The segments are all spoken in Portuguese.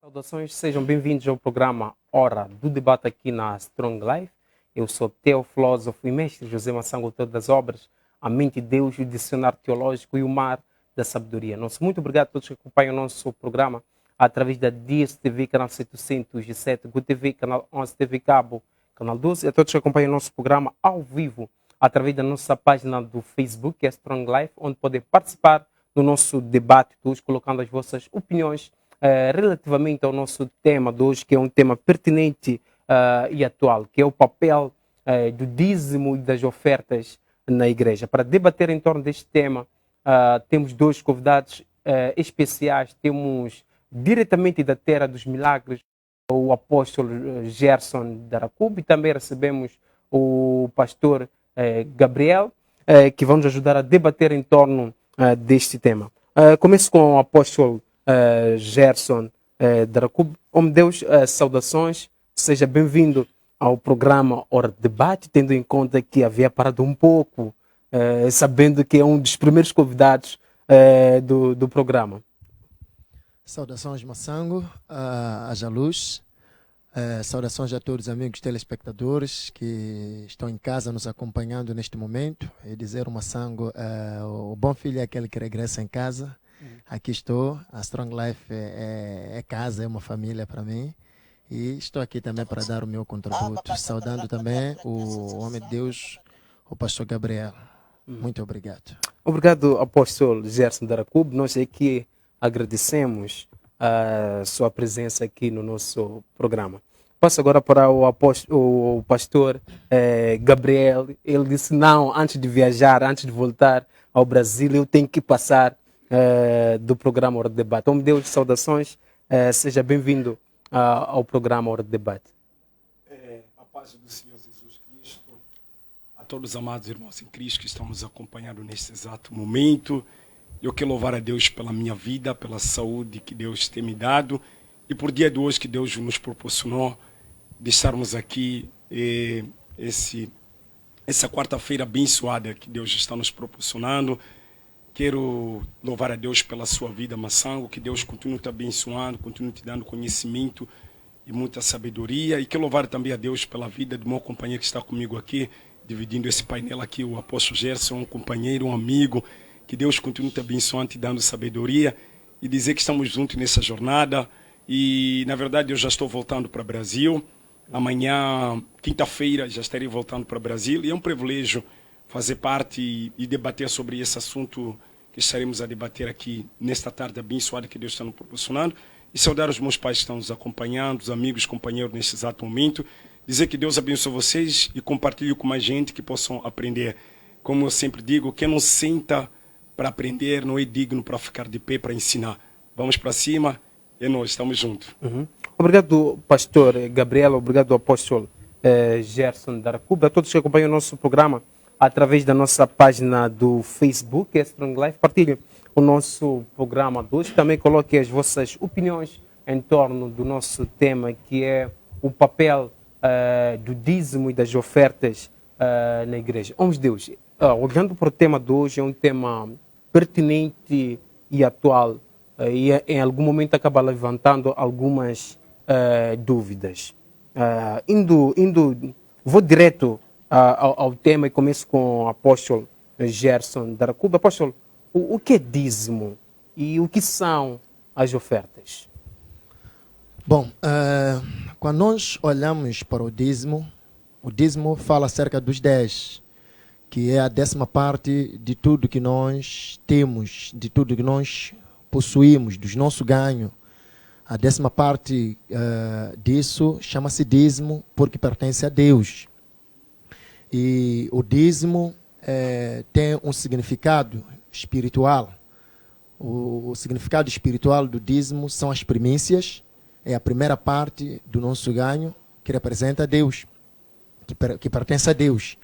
Saudações, sejam bem-vindos ao programa Hora do Debate aqui na Strong Life. Eu sou Teo, filósofo e mestre José Massango, autor das obras A Mente de Deus, o Dicionário Teológico e o Mar da Sabedoria. Muito obrigado a todos que acompanham o nosso programa através da DSTV, canal 707, GoTV, canal 11, TV Cabo, canal 12, e a todos que acompanham o nosso programa ao vivo através da nossa página do Facebook, que é Strong Life, onde podem participar do nosso debate, todos colocando as vossas opiniões relativamente ao nosso tema de hoje, que é um tema pertinente e atual, que é o papel do dízimo e das ofertas na igreja. Para debater em torno deste tema, temos dois convidados especiais. Temos diretamente da Terra dos Milagres o apóstolo Gerson Daracube, e também recebemos o pastor Gabriel, que vão nos ajudar a debater em torno deste tema. Começo com o apóstolo Gerson Daracube. Homem de Deus, saudações, seja bem-vindo ao programa Hora de Debate, tendo em conta que havia parado um pouco, sabendo que é um dos primeiros convidados do programa. Saudações, Massango, a Jaluz, saudações a todos os amigos telespectadores que estão em casa nos acompanhando neste momento. E dizer o Massango, o bom filho é aquele que regressa em casa. Aqui estou, a Strong Life é casa, é uma família para mim. E estou aqui também para dar o meu contributo, saudando também o homem de Deus, o pastor Gabriel. Muito obrigado. Obrigado, apóstolo Gerson Daracube. Nós aqui agradecemos a sua presença aqui no nosso programa. Passo agora para o pastor Gabriel. Ele disse, não, antes de viajar, antes de voltar ao Brasil, eu tenho que passar do programa Hora de Debate. Homem de Deus, saudações, seja bem-vindo ao programa Hora de Debate. A paz do Senhor Jesus Cristo, a todos os amados irmãos em Cristo que estão nos acompanhando neste exato momento. Eu quero louvar a Deus pela minha vida, pela saúde que Deus tem me dado e por dia de hoje que Deus nos proporcionou de estarmos aqui, essa quarta-feira abençoada que Deus está nos proporcionando. Quero louvar a Deus pela sua vida, Massango, que Deus continue te abençoando, continue te dando conhecimento e muita sabedoria. E quero louvar também a Deus pela vida do meu companheiro que está comigo aqui, dividindo esse painel aqui, o apóstolo Gerson, um companheiro, um amigo. Que Deus continue te abençoando, te dando sabedoria e dizer que estamos juntos nessa jornada. E, na verdade, eu já estou voltando para o Brasil. Amanhã, quinta-feira, já estarei voltando para o Brasil. E é um privilégio fazer parte e debater sobre esse assunto que estaremos a debater aqui nesta tarde abençoada que Deus está nos proporcionando. E saudar os meus pais que estão nos acompanhando, os amigos, companheiros neste exato momento. Dizer que Deus abençoe vocês e compartilhe com mais gente que possam aprender. Como eu sempre digo, quem não senta para aprender não é digno para ficar de pé para ensinar. Vamos para cima e nós estamos juntos. Obrigado, pastor Gabriel, obrigado, apóstolo Gerson Daracube, a todos que acompanham o nosso programa através da nossa página do Facebook, é Strong Life. Partilhem o nosso programa de hoje. Também coloquem as vossas opiniões em torno do nosso tema, que é o papel do dízimo e das ofertas na igreja. Homens de Deus, olhando para o tema de hoje, é um tema pertinente e atual, e em algum momento acaba levantando algumas dúvidas. Vou direto ao tema e começo com o apóstolo Gerson Daracube. Apóstolo, o que é dízimo e o que são as ofertas? Bom, quando nós olhamos para o dízimo fala acerca dos 10, que é a 10ª parte de tudo que nós temos, de tudo que nós possuímos, dos nossos ganhos. A 10ª parte disso chama-se dízimo porque pertence a Deus. E o dízimo tem um significado espiritual. O significado espiritual do dízimo são as primícias, é a primeira parte do nosso ganho que representa a Deus, que pertence a Deus.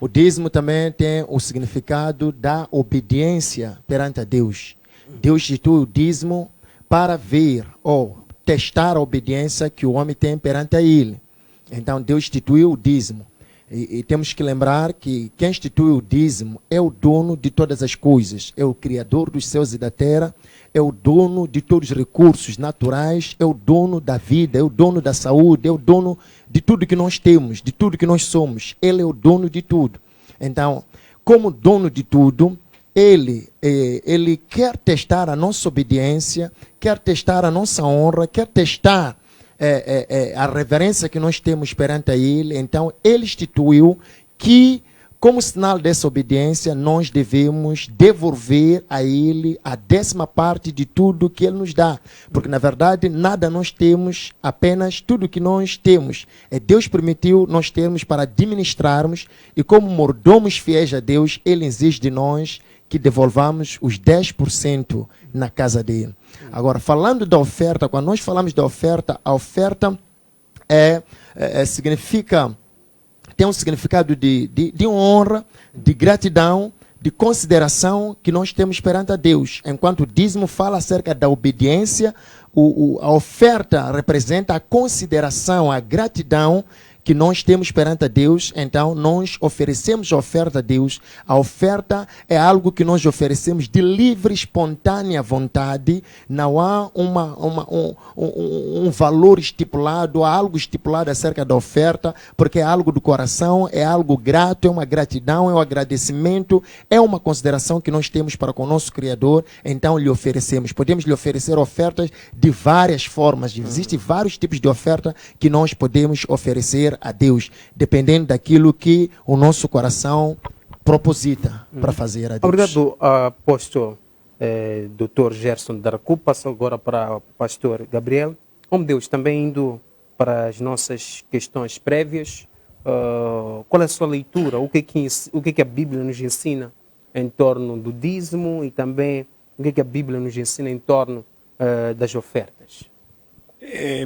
O dízimo também tem o significado da obediência perante a Deus. Deus institui o dízimo para ver ou testar a obediência que o homem tem perante a ele. Então Deus instituiu o dízimo. E temos que lembrar que quem institui o dízimo é o dono de todas as coisas, é o Criador dos céus e da terra, é o dono de todos os recursos naturais, é o dono da vida, é o dono da saúde, é o dono de tudo que nós temos, de tudo que nós somos. Ele é o dono de tudo. Então, como dono de tudo, ele quer testar a nossa obediência, quer testar a nossa honra, quer testar a reverência que nós temos perante a ele. Então, ele instituiu que, como sinal dessa obediência, nós devemos devolver a ele a 10ª parte de tudo que ele nos dá. Porque, na verdade, nada nós temos, apenas tudo que nós temos. Deus permitiu nós termos para administrarmos, e como mordomos fiéis a Deus, ele exige de nós que devolvamos os 10% na casa dele. Agora, falando da oferta, quando nós falamos da oferta, a oferta tem um significado de honra, de gratidão, de consideração que nós temos perante a Deus. Enquanto o dízimo fala acerca da obediência, a oferta representa a consideração, a gratidão que nós temos perante a Deus. Então nós oferecemos a oferta a Deus. A oferta é algo que nós oferecemos de livre, espontânea vontade. Não há um valor estipulado, há algo estipulado acerca da oferta, porque é algo do coração, é algo grato, é uma gratidão, é um agradecimento, é uma consideração que nós temos para com o nosso Criador. Então lhe oferecemos. Podemos lhe oferecer ofertas de várias formas. Existem vários tipos de oferta que nós podemos oferecer a Deus, dependendo daquilo que o nosso coração proposita para fazer a Deus. Obrigado, apóstolo Dr. Gerson Daracu. Passo agora para o pastor Gabriel. Como Deus, também indo para as nossas questões prévias, qual é a sua leitura? O que a Bíblia nos ensina em torno do dízimo, e também o que a Bíblia nos ensina em torno das ofertas?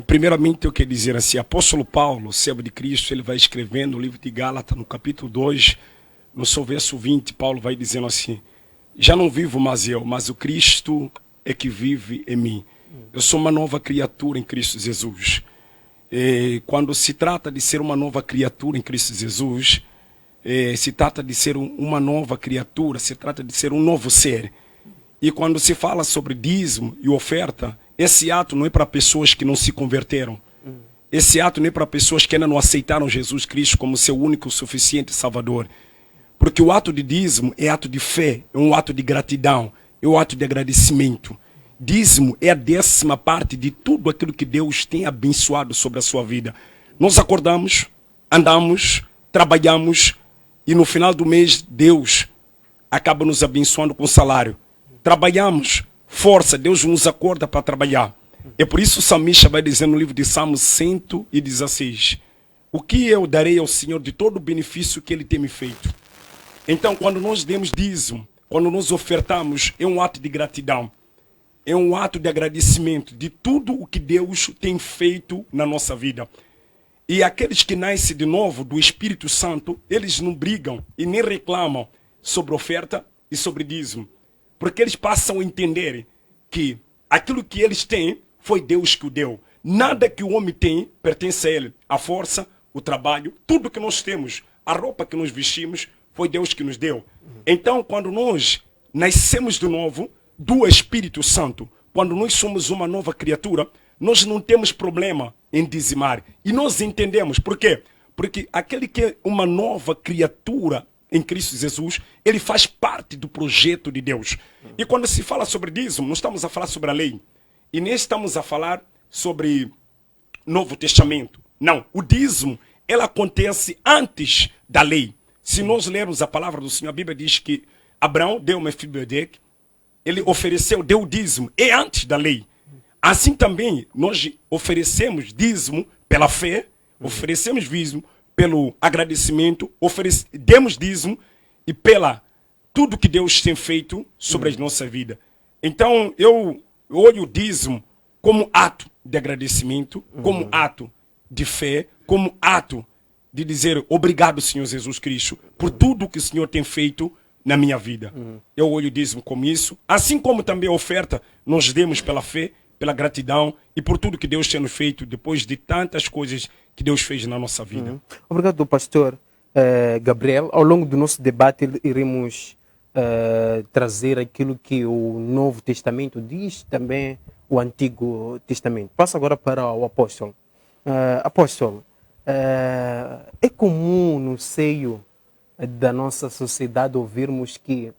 Primeiramente eu quero dizer assim, apóstolo Paulo, servo de Cristo, ele vai escrevendo no livro de Gálatas, no capítulo 2, no seu verso 20, Paulo vai dizendo assim: já não vivo mais eu, mas o Cristo é que vive em mim. Eu sou uma nova criatura em Cristo Jesus. Quando se trata de ser uma nova criatura em Cristo Jesus, se trata de ser uma nova criatura, se trata de ser um novo ser. E quando se fala sobre dízimo e oferta, esse ato não é para pessoas que não se converteram. Esse ato não é para pessoas que ainda não aceitaram Jesus Cristo como seu único, suficiente Salvador. Porque o ato de dízimo é ato de fé, é um ato de gratidão, é um ato de agradecimento. Dízimo é a 10ª parte de tudo aquilo que Deus tem abençoado sobre a sua vida. Nós acordamos, andamos, trabalhamos, e no final do mês Deus acaba nos abençoando com salário. Trabalhamos, força, Deus nos acorda para trabalhar. É por isso o salmista vai dizer no livro de Salmos 116: o que eu darei ao Senhor de todo o benefício que Ele tem me feito? Então, quando nós demos dízimo, quando nós ofertamos, é um ato de gratidão, é um ato de agradecimento de tudo o que Deus tem feito na nossa vida. E aqueles que nascem de novo do Espírito Santo, eles não brigam e nem reclamam sobre oferta e sobre dízimo, porque eles passam a entender que aquilo que eles têm foi Deus que o deu. Nada que o homem tem pertence a ele. A força, o trabalho, tudo que nós temos, a roupa que nós vestimos, foi Deus que nos deu. Então, quando nós nascemos de novo do Espírito Santo, quando nós somos uma nova criatura, nós não temos problema em dizimar. E nós entendemos. Por quê? Porque aquele que é uma nova criatura em Cristo Jesus, ele faz parte do projeto de Deus. E quando se fala sobre dízimo, não estamos a falar sobre a lei. E nem estamos a falar sobre Novo Testamento. Não, o dízimo, ele acontece antes da lei. Se nós lermos a palavra do Senhor, a Bíblia diz que Abraão deu Mefibodeque, ele ofereceu, deu o dízimo, é antes da lei. Assim também, nós oferecemos dízimo pela fé, oferecemos dízimo pelo agradecimento, demos dízimo e pela tudo que Deus tem feito sobre a nossa vida. Então, eu olho o dízimo como ato de agradecimento, como ato de fé, como ato de dizer obrigado, Senhor Jesus Cristo, por tudo que o Senhor tem feito na minha vida. Eu olho o dízimo como isso, assim como também a oferta nós demos pela fé, pela gratidão e por tudo que Deus tem nos feito depois de tantas coisas que Deus fez na nossa vida. Obrigado, pastor. Gabriel. Ao longo do nosso debate iremos trazer aquilo que o Novo Testamento diz, também o Antigo Testamento. Passo agora para o apóstolo. Apóstolo, é comum no seio da nossa sociedade ouvirmos que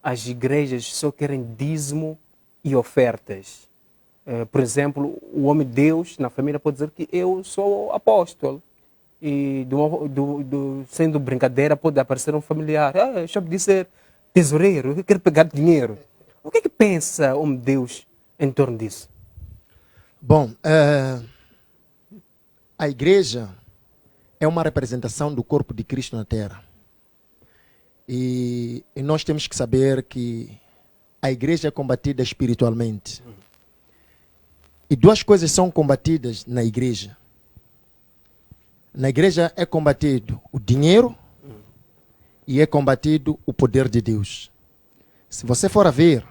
as igrejas só querem dízimo e ofertas. Por exemplo, o homem de Deus na família pode dizer que eu sou apóstolo. E sendo brincadeira pode aparecer um familiar. Deixa eu dizer tesoureiro, eu quero pegar dinheiro. O que é que pensa o homem de Deus em torno disso? Bom, a igreja é uma representação do corpo de Cristo na Terra. E nós temos que saber que a igreja é combatida espiritualmente. E duas coisas são combatidas na igreja. Na igreja é combatido o dinheiro e é combatido o poder de Deus. Se você for a ver,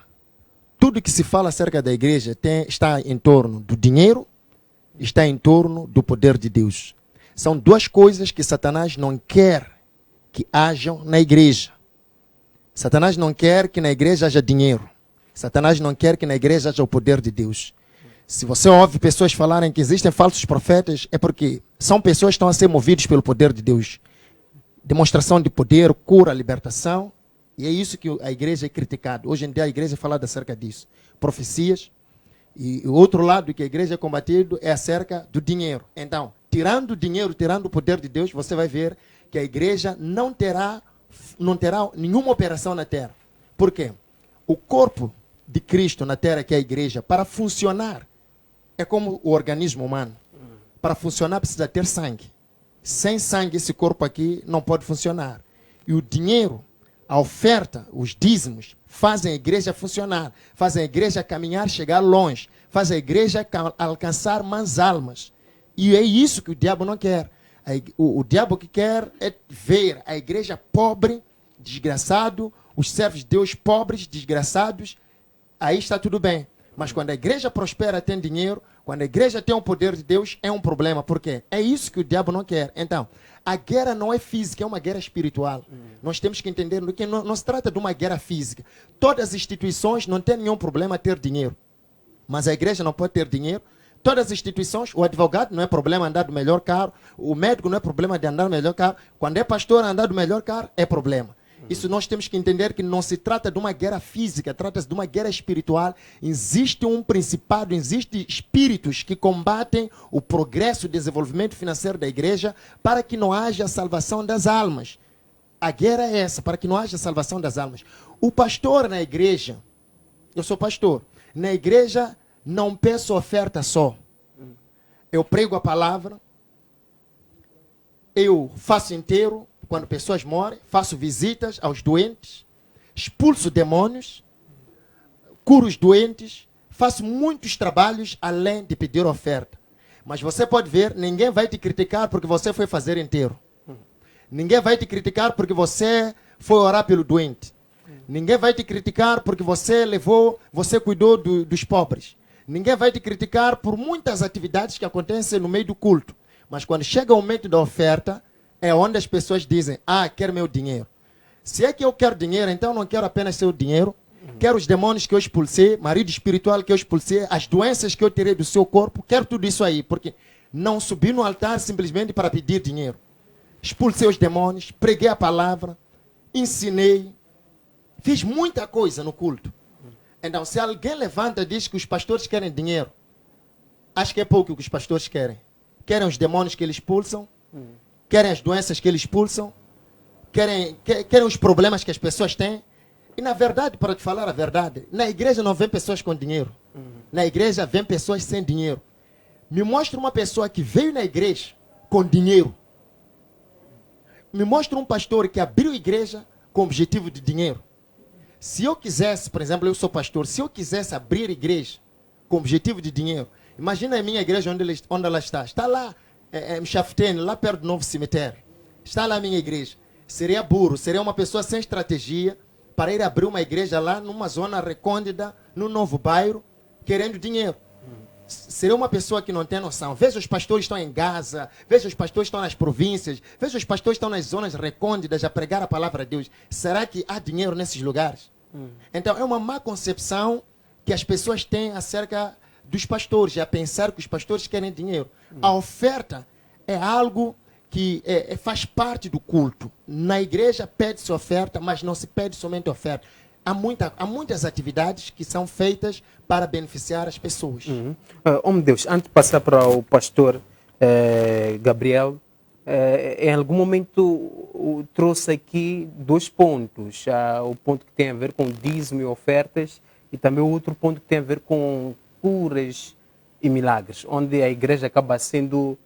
tudo que se fala acerca da igreja está em torno do dinheiro, está em torno do poder de Deus. São duas coisas que Satanás não quer que hajam na igreja. Satanás não quer que na igreja haja dinheiro. Satanás não quer que na igreja haja o poder de Deus. Se você ouve pessoas falarem que existem falsos profetas, é porque são pessoas que estão a ser movidas pelo poder de Deus. Demonstração de poder, cura, libertação. E é isso que a igreja é criticada. Hoje em dia a igreja é falada acerca disso. Profecias. E o outro lado que a igreja é combatido é acerca do dinheiro. Então, tirando o dinheiro, tirando o poder de Deus, você vai ver que a igreja não terá nenhuma operação na terra. Por quê? O corpo de Cristo na terra, que é a igreja, para funcionar, é como o organismo humano. Para funcionar precisa ter sangue. Sem sangue esse corpo aqui não pode funcionar. E o dinheiro, a oferta, os dízimos, fazem a igreja funcionar. Fazem a igreja caminhar, chegar longe. Fazem a igreja alcançar mais almas. E é isso que o diabo não quer. O diabo que quer é ver a igreja pobre, desgraçado, os servos de Deus pobres, desgraçados. Aí está tudo bem. Mas quando a igreja prospera, tem dinheiro, quando a igreja tem o poder de Deus, é um problema. Por quê? É isso que o diabo não quer. Então, a guerra não é física, é uma guerra espiritual. Nós temos que entender que não se trata de uma guerra física. Todas as instituições não têm nenhum problema ter dinheiro. Mas a igreja não pode ter dinheiro. Todas as instituições, o advogado não é problema andar do melhor carro, o médico não é problema de andar do melhor carro. Quando é pastor andar do melhor carro, é problema. Isso nós temos que entender que não se trata de uma guerra física, trata-se de uma guerra espiritual. Existe um principado, existem espíritos que combatem o progresso e o desenvolvimento financeiro da igreja para que não haja salvação das almas. A guerra é essa, para que não haja salvação das almas. O pastor na igreja, eu sou pastor, na igreja não peço oferta só. Eu prego a palavra, eu faço inteiro, quando pessoas morrem, faço visitas aos doentes, expulso demônios, curo os doentes, faço muitos trabalhos além de pedir oferta. Mas você pode ver, ninguém vai te criticar porque você foi fazer inteiro. Ninguém vai te criticar porque você foi orar pelo doente. Ninguém vai te criticar porque você cuidou dos pobres. Ninguém vai te criticar por muitas atividades que acontecem no meio do culto. Mas quando chega o momento da oferta, é onde as pessoas dizem, quero meu dinheiro. Se é que eu quero dinheiro, então não quero apenas seu dinheiro. Quero os demônios que eu expulsei, marido espiritual que eu expulsei, as doenças que eu tirei do seu corpo. Quero tudo isso aí, porque não subi no altar simplesmente para pedir dinheiro. Expulsei os demônios, preguei a palavra, ensinei, fiz muita coisa no culto. Então, se alguém levanta e diz que os pastores querem dinheiro, acho que é pouco o que os pastores querem. Querem os demônios que eles expulsam, querem as doenças que eles expulsam, querem os problemas que as pessoas têm. E na verdade, para te falar a verdade, na igreja não vem pessoas com dinheiro. Na igreja vem pessoas sem dinheiro. Me mostra uma pessoa que veio na igreja com dinheiro. Me mostra um pastor que abriu igreja com objetivo de dinheiro. Se eu quisesse, por exemplo, eu sou pastor, se eu quisesse abrir igreja com objetivo de dinheiro, imagina a minha igreja onde ela está. Está lá, em Chaftene, lá perto do novo cemitério. Está lá a minha igreja. Seria burro, seria uma pessoa sem estratégia para ir abrir uma igreja lá numa zona recôndita, num novo bairro, querendo dinheiro. seria uma pessoa que não tem noção. Veja, os pastores estão em Gaza, veja, os pastores estão nas províncias, veja, os pastores estão nas zonas recônditas a pregar a palavra de Deus. Será que há dinheiro nesses lugares? Então, é uma má concepção que as pessoas têm acerca dos pastores, a pensar que os pastores querem dinheiro. A oferta é algo que faz parte do culto. Na igreja pede-se oferta, mas não se pede somente oferta. Há muitas atividades que são feitas para beneficiar as pessoas. Meu Deus, antes de passar para o pastor Gabriel, em algum momento trouxe aqui 2 pontos. O ponto que tem a ver com dízimo e ofertas e também o outro ponto que tem a ver com curas e milagres, onde a igreja acaba sendo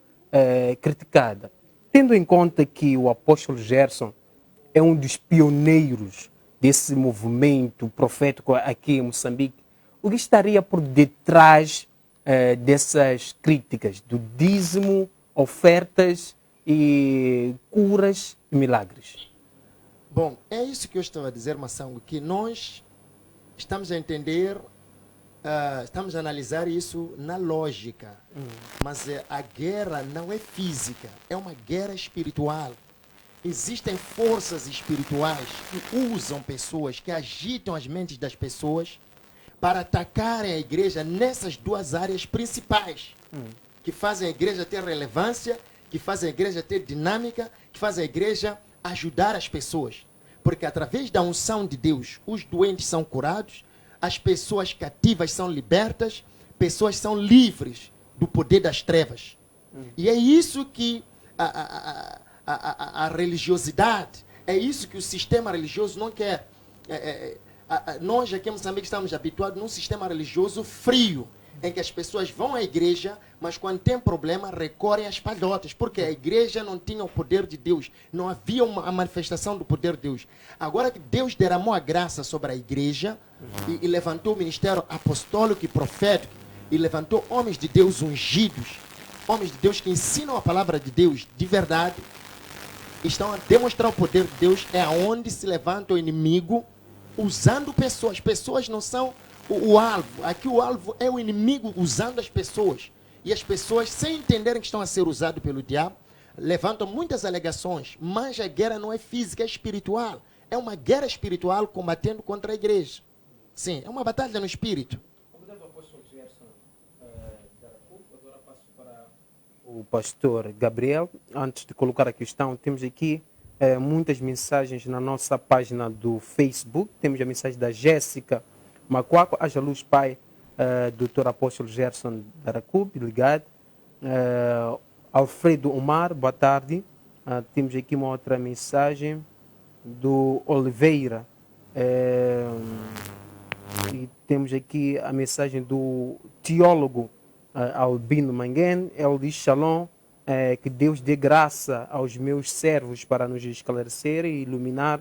criticada. Tendo em conta que o apóstolo Gerson é um dos pioneiros desse movimento profético aqui em Moçambique, o que estaria por detrás dessas críticas do dízimo, ofertas e curas e milagres? Bom, é isso que eu estava a dizer, Massango, que nós estamos a entender, estamos a analisar isso na lógica, mas a guerra não é física, é uma guerra espiritual. Existem forças espirituais que usam pessoas, que agitam as mentes das pessoas para atacarem a igreja nessas 2 áreas principais, que fazem a igreja ter relevância, que fazem a igreja ter dinâmica, que fazem a igreja ajudar as pessoas. Porque através da unção de Deus, os doentes são curados, as pessoas cativas são libertas, pessoas são livres do poder das trevas. E é isso que a religiosidade, é isso que o sistema religioso não quer. Nós aqui em Moçambique estamos habituados num sistema religioso frio, em que as pessoas vão à igreja, mas quando tem problema recorrem às palhotas, porque a igreja não tinha o poder de Deus, não havia a manifestação do poder de Deus. Agora que Deus derramou a graça sobre a igreja e levantou o ministério apostólico e profético, e levantou homens de Deus ungidos, homens de Deus que ensinam a palavra de Deus de verdade, estão a demonstrar o poder de Deus, é aonde se levanta o inimigo usando pessoas. Pessoas não são o alvo. Aqui o alvo é o inimigo usando as pessoas. E as pessoas, sem entenderem que estão a ser usadas pelo diabo, levantam muitas alegações. Mas a guerra não é física, é espiritual. É uma guerra espiritual combatendo contra a igreja. Sim, é uma batalha no espírito. Obrigado, apóstolo Gerson. Agora passo para o pastor Gabriel. Antes de colocar a questão, temos aqui muitas mensagens na nossa página do Facebook. Temos a mensagem da Jéssica Macuaco, haja luz, pai, Dr. Apóstolo Gerson Daracub, ligado. Alfredo Omar, boa tarde. Temos aqui uma outra mensagem do Oliveira. E temos aqui a mensagem do teólogo Albino Manguén. Ele diz: Shalom, que Deus dê graça aos meus servos para nos esclarecer e iluminar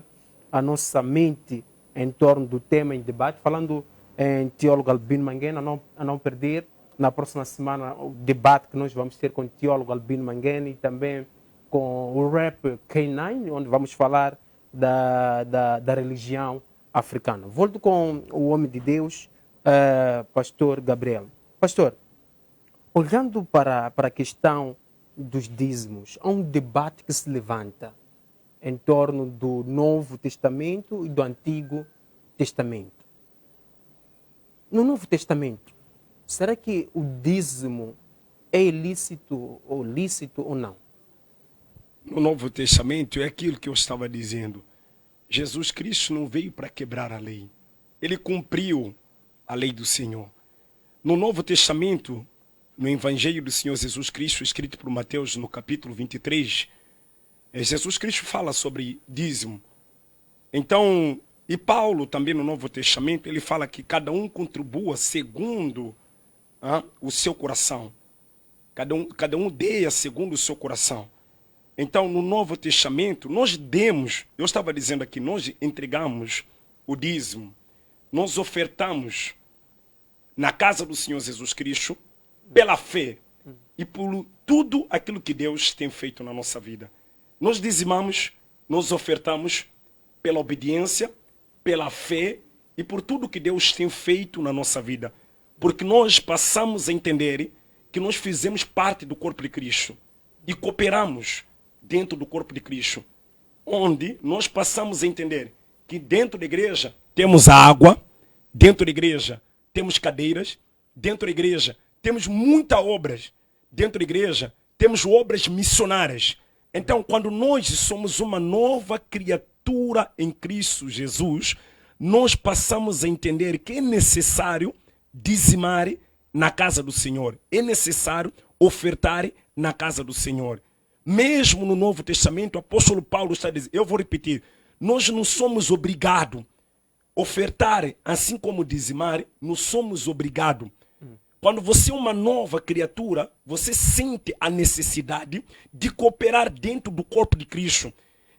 a nossa mente em torno do tema em debate. Falando em teólogo Albino Manguén, a não perder na próxima semana o debate que nós vamos ter com o teólogo Albino Manguén e também com o rap K9, onde vamos falar da religião africana. Volto com o homem de Deus, pastor Gabriel. Pastor, olhando para a questão dos dízimos, há um debate que se levanta em torno do Novo Testamento e do Antigo Testamento. No Novo Testamento, será que o dízimo é ilícito ou lícito ou não? No Novo Testamento é aquilo que eu estava dizendo. Jesus Cristo não veio para quebrar a lei. Ele cumpriu a lei do Senhor. No Novo Testamento, no Evangelho do Senhor Jesus Cristo, escrito por Mateus no capítulo 23, Jesus Cristo fala sobre dízimo. Então, e Paulo também no Novo Testamento, ele fala que cada um contribua segundo o seu coração. Cada um dê segundo o seu coração. Então, no Novo Testamento, nós demos, eu estava dizendo aqui, nós entregamos o dízimo, nós ofertamos na casa do Senhor Jesus Cristo pela fé e por tudo aquilo que Deus tem feito na nossa vida. Nós dizimamos, nós ofertamos pela obediência, pela fé e por tudo que Deus tem feito na nossa vida. Porque nós passamos a entender que nós fizemos parte do corpo de Cristo e cooperamos dentro do corpo de Cristo, onde nós passamos a entender que dentro da igreja temos a água, dentro da igreja temos cadeiras, dentro da igreja temos muitas obras, dentro da igreja temos obras missionárias. Então, quando nós somos uma nova criatura em Cristo Jesus, nós passamos a entender que é necessário dizimar na casa do Senhor. É necessário ofertar na casa do Senhor. Mesmo no Novo Testamento, o apóstolo Paulo está dizendo, eu vou repetir, nós não somos obrigados a ofertar, assim como dizimar, não somos obrigados. Quando você é uma nova criatura, você sente a necessidade de cooperar dentro do corpo de Cristo.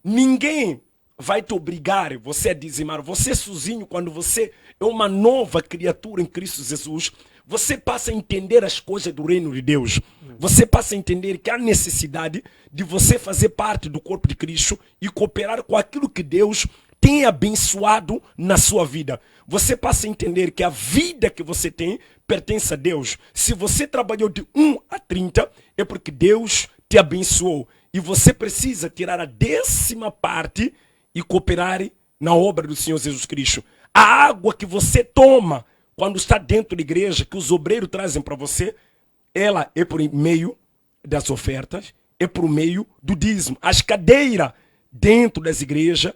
Ninguém vai te obrigar você a dizimar. Você sozinho, quando você é uma nova criatura em Cristo Jesus, você passa a entender as coisas do reino de Deus. Você passa a entender que há necessidade de você fazer parte do corpo de Cristo e cooperar com aquilo que Deus tem abençoado na sua vida. Você passa a entender que a vida que você tem pertence a Deus. Se você trabalhou de 1 a 30, é porque Deus te abençoou. E você precisa tirar a 10ª parte e cooperar na obra do Senhor Jesus Cristo. A água que você toma quando está dentro da igreja, que os obreiros trazem para você, ela é por meio das ofertas, é por meio do dízimo. As cadeiras dentro das igrejas,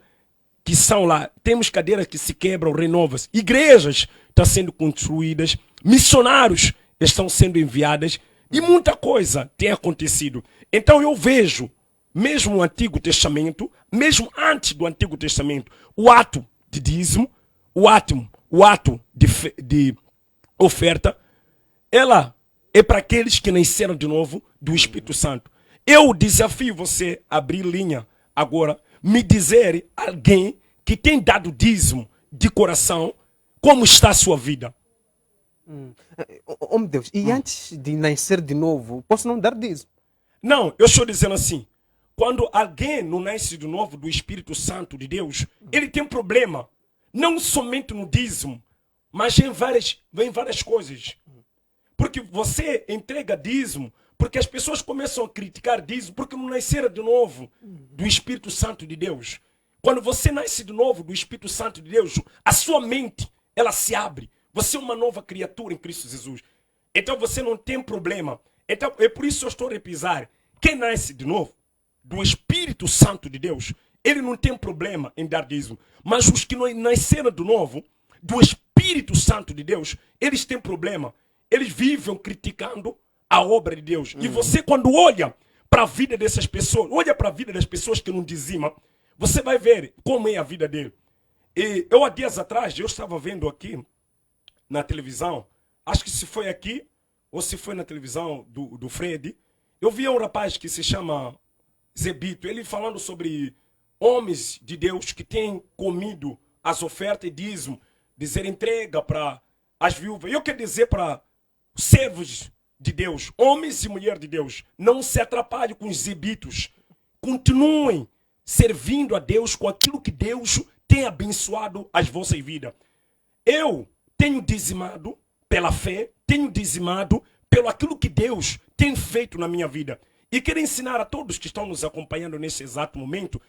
que são lá, temos cadeiras que se quebram, renovam-se. Igrejas estão sendo construídas, missionários estão sendo enviados e muita coisa tem acontecido. Então eu vejo, mesmo no Antigo Testamento, mesmo antes do Antigo Testamento, o ato de dízimo, o ato de oferta, ela é para aqueles que nasceram de novo do Espírito Santo. Eu desafio você a abrir linha agora, me dizer alguém que tem dado dízimo de coração, como está a sua vida? Oh meu Deus, e antes de nascer de novo, posso não dar dízimo? Não, eu estou dizendo assim, quando alguém não nasce de novo do Espírito Santo de Deus, ele tem problema, não somente no dízimo, mas em várias coisas. Porque você entrega dízimo, porque as pessoas começam a criticar dízimo, porque não nasceram de novo do Espírito Santo de Deus. Quando você nasce de novo do Espírito Santo de Deus, a sua mente, ela se abre. Você é uma nova criatura em Cristo Jesus. Então você não tem problema. Então é por isso que eu estou a repisar. Quem nasce de novo do Espírito Santo de Deus, ele não tem problema em dar dízimo. Mas os que não nasceram de novo do Espírito Santo de Deus, eles têm problema. Eles vivem criticando a obra de Deus. E você, quando olha para a vida dessas pessoas, olha para a vida das pessoas que não dizimam, você vai ver como é a vida dele. E eu, há dias atrás, eu estava vendo aqui na televisão, acho que se foi aqui ou se foi na televisão do Fred, eu vi um rapaz que se chama Zebito, ele falando sobre homens de Deus que têm comido as ofertas e dízimo, dizer entrega para as viúvas. Eu quero dizer para servos de Deus, homens e mulheres de Deus, não se atrapalhem com os zebitos. Continuem servindo a Deus com aquilo que Deus tem abençoado as vossas vidas. Eu tenho dizimado pela fé, tenho dizimado pelo aquilo que Deus tem feito na minha vida. E quero ensinar a todos que estão nos acompanhando nesse exato momento,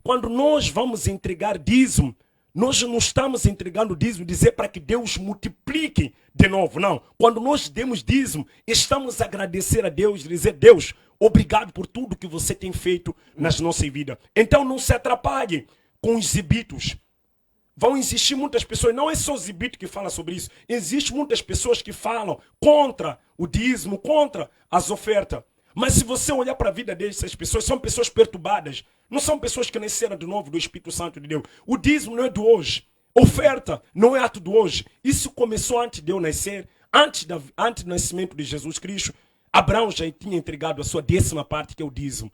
quando nós vamos entregar dízimo, nós não estamos entregando dízimo dizer para que Deus multiplique de novo, não. Quando nós demos dízimo, estamos a agradecer a Deus, dizer, Deus, obrigado por tudo que você tem feito nas nossas vidas. Então não se atrapalhe com os zebitos. Vão existir muitas pessoas, não é só o zebito que fala sobre isso, existem muitas pessoas que falam contra o dízimo, contra as ofertas. Mas se você olhar para a vida dessas pessoas, são pessoas perturbadas. Não são pessoas que nasceram de novo do Espírito Santo de Deus. O dízimo não é do hoje. Oferta não é ato do hoje. Isso começou antes de eu nascer, antes do nascimento de Jesus Cristo. Abraão já tinha entregado a sua 10ª parte, que é o dízimo.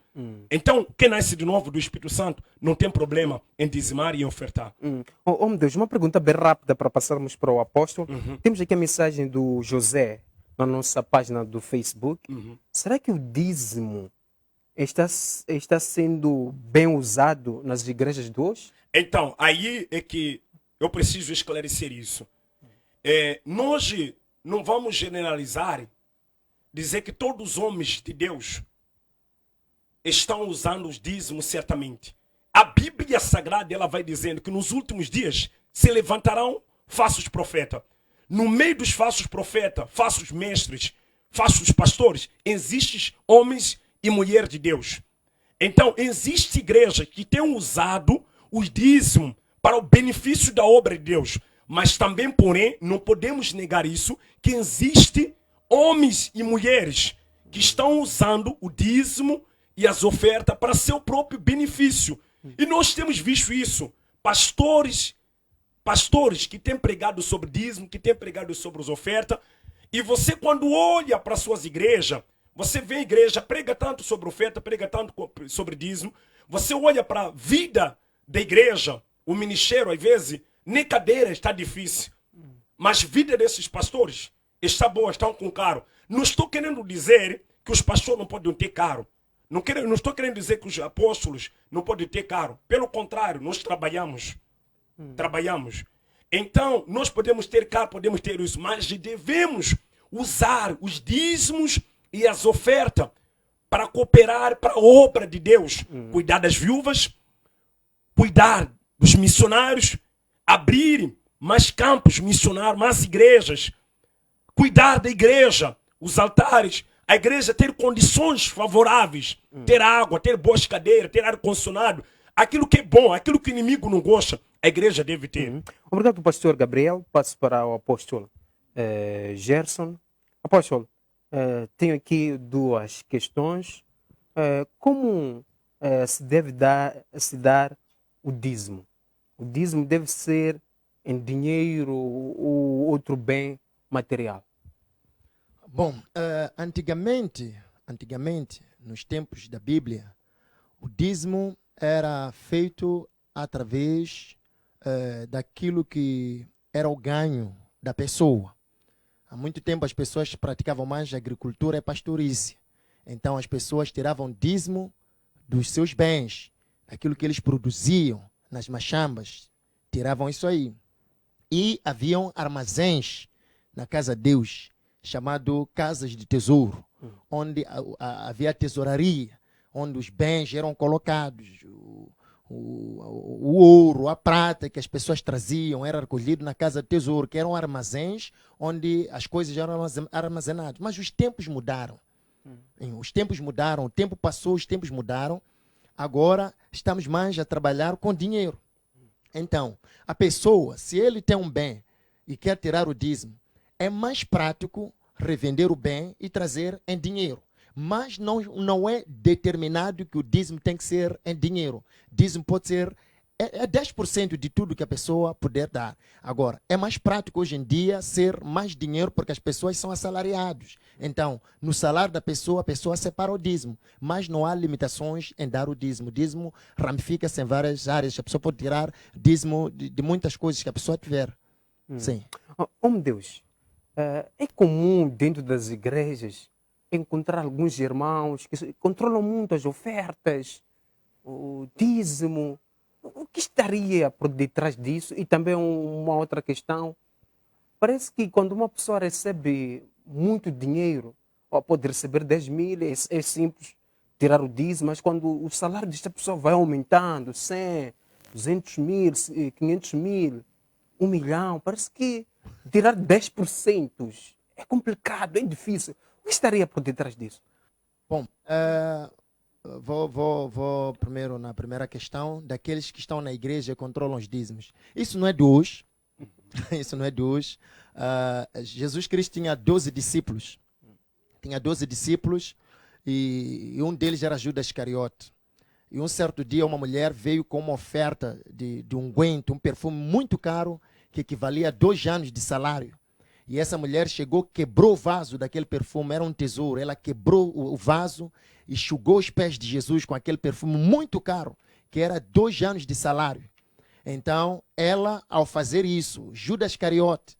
Então, quem nasce de novo do Espírito Santo não tem problema em dizimar e em ofertar. Oh meu Deus, uma pergunta bem rápida para passarmos para o apóstolo. Temos aqui a mensagem do José na nossa página do Facebook. Será que o dízimo está sendo bem usado nas igrejas de hoje? Então, aí é que eu preciso esclarecer isso. Nós não vamos generalizar, dizer que todos os homens de Deus estão usando os dízimos certamente. A Bíblia Sagrada ela vai dizendo que nos últimos dias se levantarão falsos profetas. No meio dos falsos profetas, falsos mestres, falsos pastores, existem homens e mulheres de Deus. Então, existe igreja que tem usado os dízimos para o benefício da obra de Deus. Mas também, porém, não podemos negar isso, que existe homens e mulheres que estão usando o dízimo e as ofertas para seu próprio benefício. E nós temos visto isso. Pastores que têm pregado sobre dízimo, que têm pregado sobre as ofertas. E você, quando olha para suas igrejas, você vê a igreja, prega tanto sobre oferta, prega tanto sobre dízimo. Você olha para a vida da igreja, o ministério, às vezes, nem cadeira está difícil. Mas a vida desses pastores está boa, estão com caro. Não estou querendo dizer que os pastores não podem ter caro. Não estou querendo dizer que os apóstolos não podem ter caro. Pelo contrário, nós trabalhamos. Trabalhamos. Então, nós podemos ter caro, podemos ter isso, mas devemos usar os dízimos e as ofertas para cooperar para a obra de Deus. Cuidar das viúvas, cuidar dos missionários, abrir mais campos missionários, mais igrejas, cuidar da igreja, os altares, a igreja ter condições favoráveis, ter água, ter boas cadeiras, ter ar-condicionado, aquilo que é bom, aquilo que o inimigo não gosta, a igreja deve ter. Obrigado, pastor Gabriel. Passo para o apóstolo Gerson. Apóstolo, tenho aqui duas questões. Como se deve dar o dízimo? O dízimo deve ser em dinheiro ou outro bem material? Bom, antigamente, nos tempos da Bíblia, o dízimo era feito através daquilo que era o ganho da pessoa. Há muito tempo as pessoas praticavam mais agricultura e pastorícia. Então as pessoas tiravam dízimo dos seus bens, aquilo que eles produziam nas machambas, tiravam isso aí. E haviam armazéns na casa de Deus, chamado casas de tesouro, onde havia tesouraria, onde os bens eram colocados, o ouro, a prata que as pessoas traziam era recolhido na casa de tesouro, que eram armazéns onde as coisas eram armazenadas. Mas os tempos mudaram. Os tempos mudaram, o tempo passou, os tempos mudaram. Agora estamos mais a trabalhar com dinheiro. Então, a pessoa, se ele tem um bem e quer tirar o dízimo, é mais prático revender o bem e trazer em dinheiro. Mas não é determinado que o dízimo tem que ser em dinheiro. Dízimo pode ser 10% de tudo que a pessoa puder dar. Agora, é mais prático hoje em dia ser mais dinheiro porque as pessoas são assalariados. Então, no salário da pessoa, a pessoa separa o dízimo. Mas não há limitações em dar o dízimo. O dízimo ramifica-se em várias áreas. A pessoa pode tirar dízimo de muitas coisas que a pessoa tiver. Sim. Meu Deus, é comum dentro das igrejas encontrar alguns irmãos que controlam muito as ofertas, o dízimo. O que estaria por detrás disso? E também uma outra questão. Parece que quando uma pessoa recebe muito dinheiro, ou pode receber 10 mil, é simples tirar o dízimo, mas quando o salário desta pessoa vai aumentando, 100, 200 mil, 500 mil, 1 milhão, parece que tirar 10% é complicado, é difícil. O que estaria por detrás disso? Bom, vou primeiro na primeira questão, daqueles que estão na igreja e controlam os dízimos. Isso não é de hoje. Isso não é de hoje. Jesus Cristo tinha 12 discípulos. Tinha 12 discípulos e um deles era Judas Iscariote. E um certo dia uma mulher veio com uma oferta de unguento, um perfume muito caro, que equivalia a 2 anos de salário. E essa mulher chegou, quebrou o vaso daquele perfume, era um tesouro. Ela quebrou o vaso e enxugou os pés de Jesus com aquele perfume muito caro, que era 2 anos de salário. Então, ela, ao fazer isso, Judas Iscariote,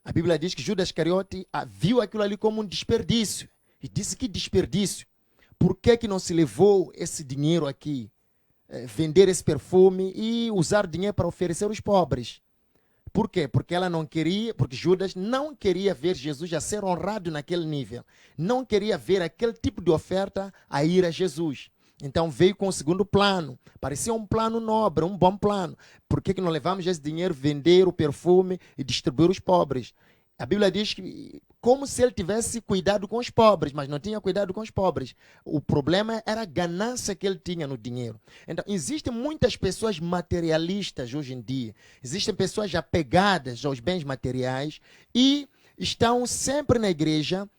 a Bíblia diz que Judas Iscariote viu aquilo ali como um desperdício. E disse: que desperdício. Por que não se levou esse dinheiro aqui, vender esse perfume e usar dinheiro para oferecer aos pobres? Por quê? Porque ela não queria, porque Judas não queria ver Jesus a ser honrado naquele nível. Não queria ver aquele tipo de oferta a ir a Jesus. Então veio com o segundo plano. Parecia um plano nobre, um bom plano. Por que não levamos esse dinheiro, vender o perfume e distribuir os pobres? A Bíblia diz que como se ele tivesse cuidado com os pobres, mas não tinha cuidado com os pobres. O problema era a ganância que ele tinha no dinheiro. Então, existem muitas pessoas materialistas hoje em dia. Existem pessoas apegadas aos bens materiais e estão sempre na igreja.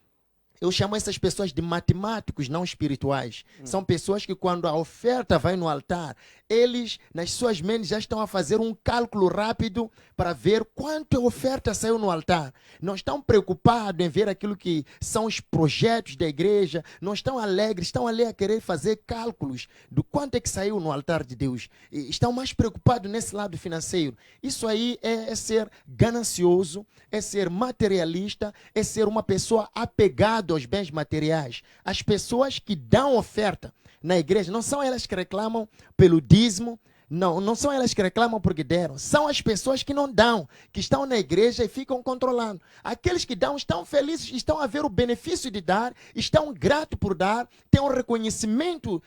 Eu chamo essas pessoas de matemáticos não espirituais. São pessoas que quando a oferta vai no altar, eles, nas suas mentes, já estão a fazer um cálculo rápido para ver quanta oferta saiu no altar. Não estão preocupados em ver aquilo que são os projetos da igreja, não estão alegres, estão ali a querer fazer cálculos do quanto é que saiu no altar de Deus. E estão mais preocupados nesse lado financeiro. Isso aí é ser ganancioso, é ser materialista, é ser uma pessoa apegada aos bens materiais. As pessoas que dão oferta na igreja, não são elas que reclamam pelo dízimo, não são elas que reclamam porque deram, são as pessoas que não dão, que estão na igreja e ficam controlando. Aqueles que dão estão felizes, estão a ver o benefício de dar, estão gratos por dar, têm um reconhecimento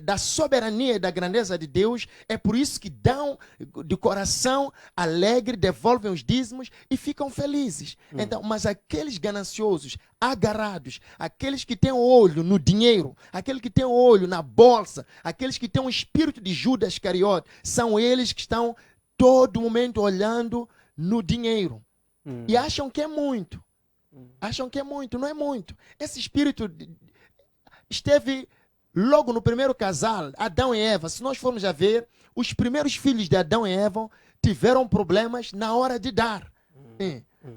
da soberania e da grandeza de Deus, é por isso que dão de coração alegre, devolvem os dízimos e ficam felizes. Então, mas aqueles gananciosos, agarrados, aqueles que têm o olho no dinheiro, aqueles que têm o olho na bolsa, aqueles que têm o espírito de Judas Iscariote, são eles que estão todo momento olhando no dinheiro e acham que é muito. Acham que é muito, não é muito. Esse espírito esteve logo no primeiro casal, Adão e Eva. Se nós formos a ver, os primeiros filhos de Adão e Eva tiveram problemas na hora de dar.